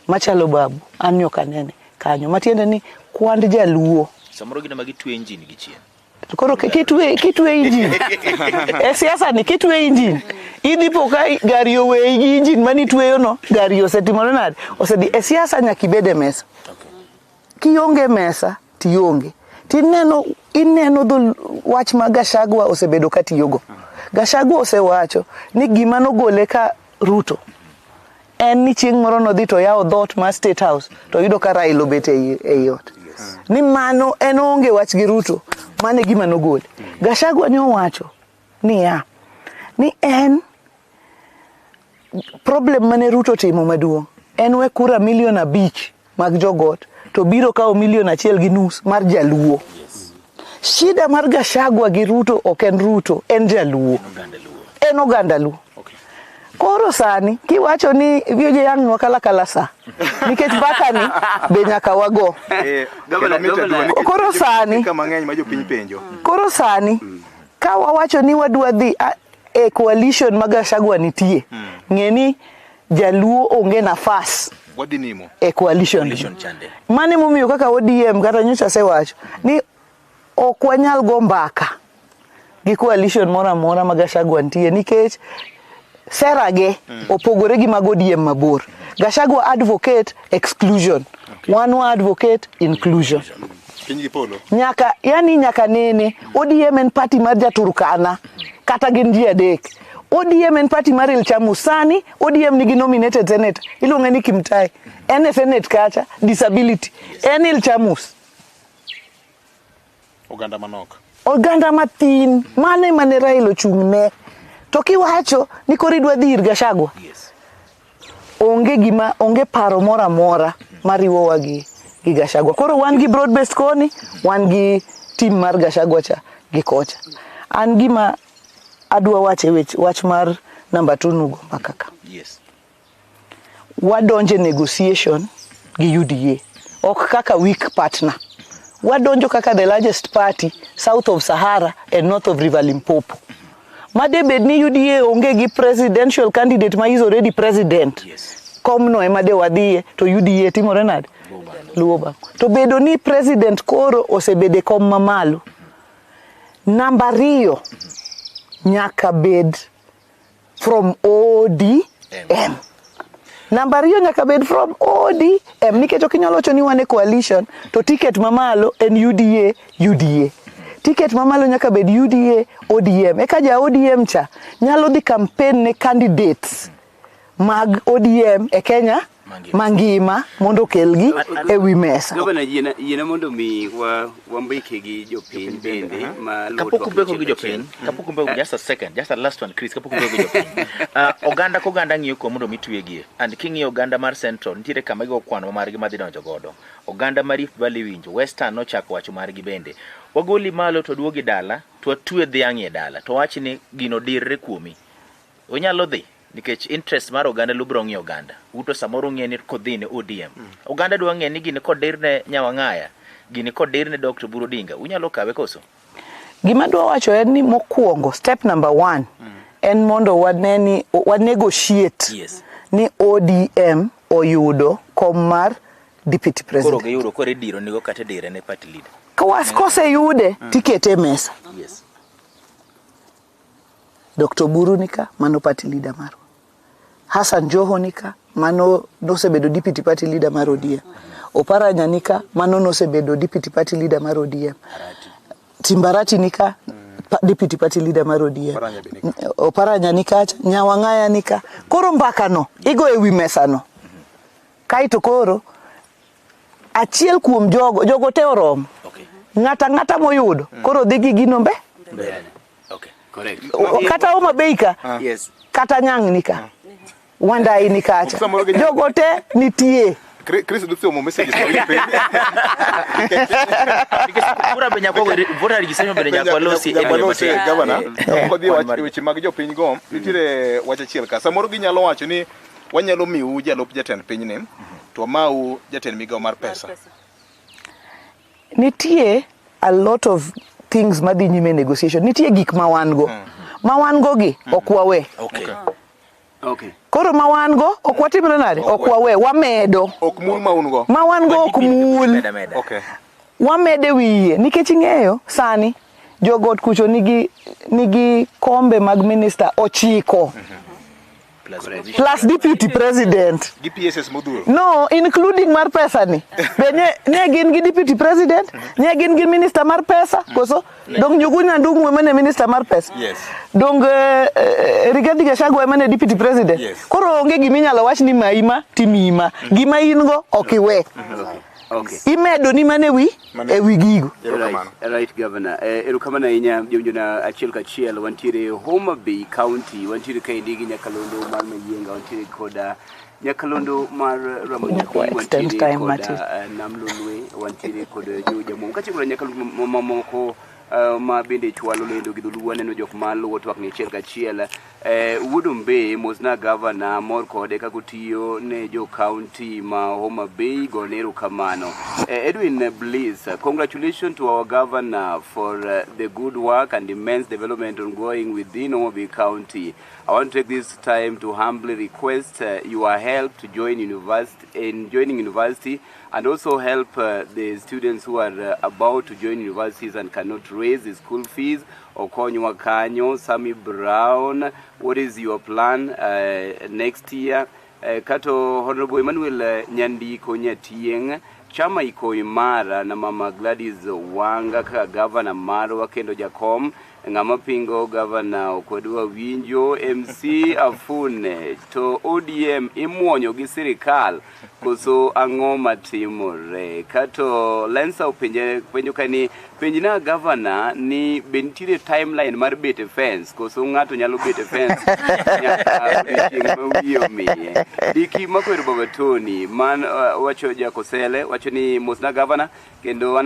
Machalo babu an yok anene kanyo. Matiende ni kwand jaluo. Samoro gina magi twe engine gi chien. Koro kitwe engine. Siasa ni kitwe engine. Idhi poka gari owe gi engine mani tweyo no, gari osetimore nade. Osedi siasa nyaka ibede mesa. Kionge mesa tionge. Ineno dho wach ma Gachagua osebedo ka tiyogo. Gachagua osewacho ni gima nogole ka Ruto en ni chieng' moro nodhi to yawo dhot ma State House to yudo ka Raila obet e ot. Ni mano en onge wach gi Ruto, mane gima nogole. Gachagua ne owacho ni en problem mane Ruto timo maduong'. En we kura 5 million mag jogot to biro kawo 1.5 million mar jaluo. Shida mar Gachagua gi Ruto ok en Ruto, en jaluo. En oganda luo. Koro sani kiwacho ni vioje yang nwa kala sa. Nikech baka ni be nyaka wago. Koro sani kama ng'eny ma jopiny penjo. Koro sani ka wawacho ni wadwa dhi e coalition ma Gachagua nitie. Ng'eni jaluo onge nafas. Wadi nimo E coalition chande. Mane momiyo kaka ODM kata nyocha sewacho ni ok wanyal go mbaka gi coalition mora ma Gachagua nitie nikech serage opogore gi mag ODM mabor. Gachagua advocate exclusion. One advocate inclusion. Nyaka nene ODM en party mar Jaturkana kata gin ji adek. ODM en party mar Ilchamus. Sani ODM nigi nominated senator iluonge ni Kimtai. En senate kacha disability. En Ilchamus. Oganda manok. Oganda matin mane Raila ochung'ne. To kiwacho ni koridwa dhir Gachagua. Onge paro mora mariwowa gi Gachagua. Koro wan gi broad based koni, wan gi team mar Gachagua cha gi kocha. An gima adwa wache wach mar number 2 nugo makaka. Wadonje negotiation gi UDA. Ok kaka weak partner. Wadonjo kaka the largest party south of Sahara and north of River Limpopo. Madebed ni UDA onge gi presidential candidate ma is already president. Komno emade wadhie to UDA timore nade? Luoba. To bedo ni president koro osebede kom mamalo. Number 2 nyaka bed from ODM. Number 2 nyaka bed from ODM. Nikech okinyalo wacho ni wane coalition to ticket mamalo en UDA. Ticket mamalo nyaka bed UDA, ODM. Eka ja ODM cha nyalo dhi campaign ne candidates mag ODM e Kenya mangima mondo kelgi e wi mesa. Gavana yena mondo mi wambike gi jopiny bende ma kapokumbeko gi jopiny just a second, just a last one Chris, kapokumbeko gi jopiny oganda ng'iyo ko mondo mitwegie and king'iyo oganda mar Central nitiere kama go kwano margi madhi donjo godo. Oganda mar Rift Valley winjo Western nochako wacho margi bende wagoli malo to duogi dala to atwe dhiang' e dala to wach ni gino dirre kuomi. Onyalo dhi nikech interest mar oganda lubro ng'i oganda. Uto samoro ng'e ni kodhine ODM. Oganda dwa ng'e ni gini kodirne Nyawang'aya, gini kodirne Dr. Buru Odinga. Unyalo kawe koso? Gima dwa wacho en ni mokwongo step number 1 en mondo negotiate ni ODM oyudo kom mar deputy president. Koro giyudo kore diro nigo kata dire ne party leader. Kose yude tikete mesa. Dr. Buru nika mano party leader maro. Hassan Joho nika mano nosebedo deputy party leader mar ODM. Oparanya nika mano nosebedo deputy party leader mar ODM. Timbarati nika deputy party leader mar ODM. Oparanya nika Nyawang'aya nika. Koro mbaka no igo e wi mesa no. Kaito koro achiel kuom jogo te oromo. Ng'ata moyudo koro dhi gi gino mbe. Correct. Kata Homa Bay ka. Kata Nyang' nika. Wandai nikacha. Jogo te nitie. Chris dutse mo message story pe. Kura benya ko voter registration benya ko losi Gavana. Ko di weche mag jopiny go nitire wacha chiel ka. Samoro ginyalo wacho ni wanyalo miu jalop jatend piny ne to mau jatend migao mar pesa. Nitie a lot of things madhi nyime negotiation. Nitie gik ma wan go. Ma wan go gi okwawe. Okay. Koro ma wan go ok watimre nade, ok wawe, wamedo. Ok mul ma un go. Ma wan go ok mul. Meda meda. Okay. Wamede wiye nikech ing'eyo sani jogot kucho nigi kombe mag minister ochiko plus deputy president. DPSS modhuro. No, including mar pesa ni. Be ne gin gi deputy president, ne gin gi minister mar pesa, koso dong Njuguna Ndung'u emane minister mar pesa. Yes. Dong Rigathi Gachagua emane deputy president. Yes. Koro onge giminyalo wach ni maima timima. Gima in go ok iwe. Okay. Imedo ni mane wi e wi gigo. Right, Governor. Erokamano ahinya jonjona achiel kachiel wantiere Homa Bay County, wantiere kaendi gi Nyakalondo mar Mayienga, wantiere koda Nyakalondo mar Ramogi, wantiere koda Namlolwe, wantiere koda Jammu. Kachiko Nyakalondo mamoko ma bende chwalo lendo gi dholuo, neno jok maluwo twak ni achiel kachiel. Wuodhom Bay mosna Governor mor kode kagotiyo ne jo county ma Homa Bay gone erokamano. Edwin Bliss, congratulations to our governor for the good work and immense development ongoing within Homa Bay County. I want to take this time to humbly request your help to joining university and also help the students who are about to join universities and cannot raise the school fees. Okonywa Kanyo, Sammy Brown, what is your plan next year? Kato Honorable Emmanuel Nyandiko Nyatieng, chama iko imara na Mama Gladys Wanga ka Governor Marwa Kendo Jakom, ngama pingo Governor Okwadwa Winjo, MC Afune, to ODM imuonyo gi sirikal koso ang'o matimore. Kato Lensa penjo kani penjina Governor ni bentire timeline mar bete fence koso ng'ato nyalo bete fence nyaka mawiyo miye. Diki makwero Bogatoni man wacho jakosele wacho ni mosna Governor kendo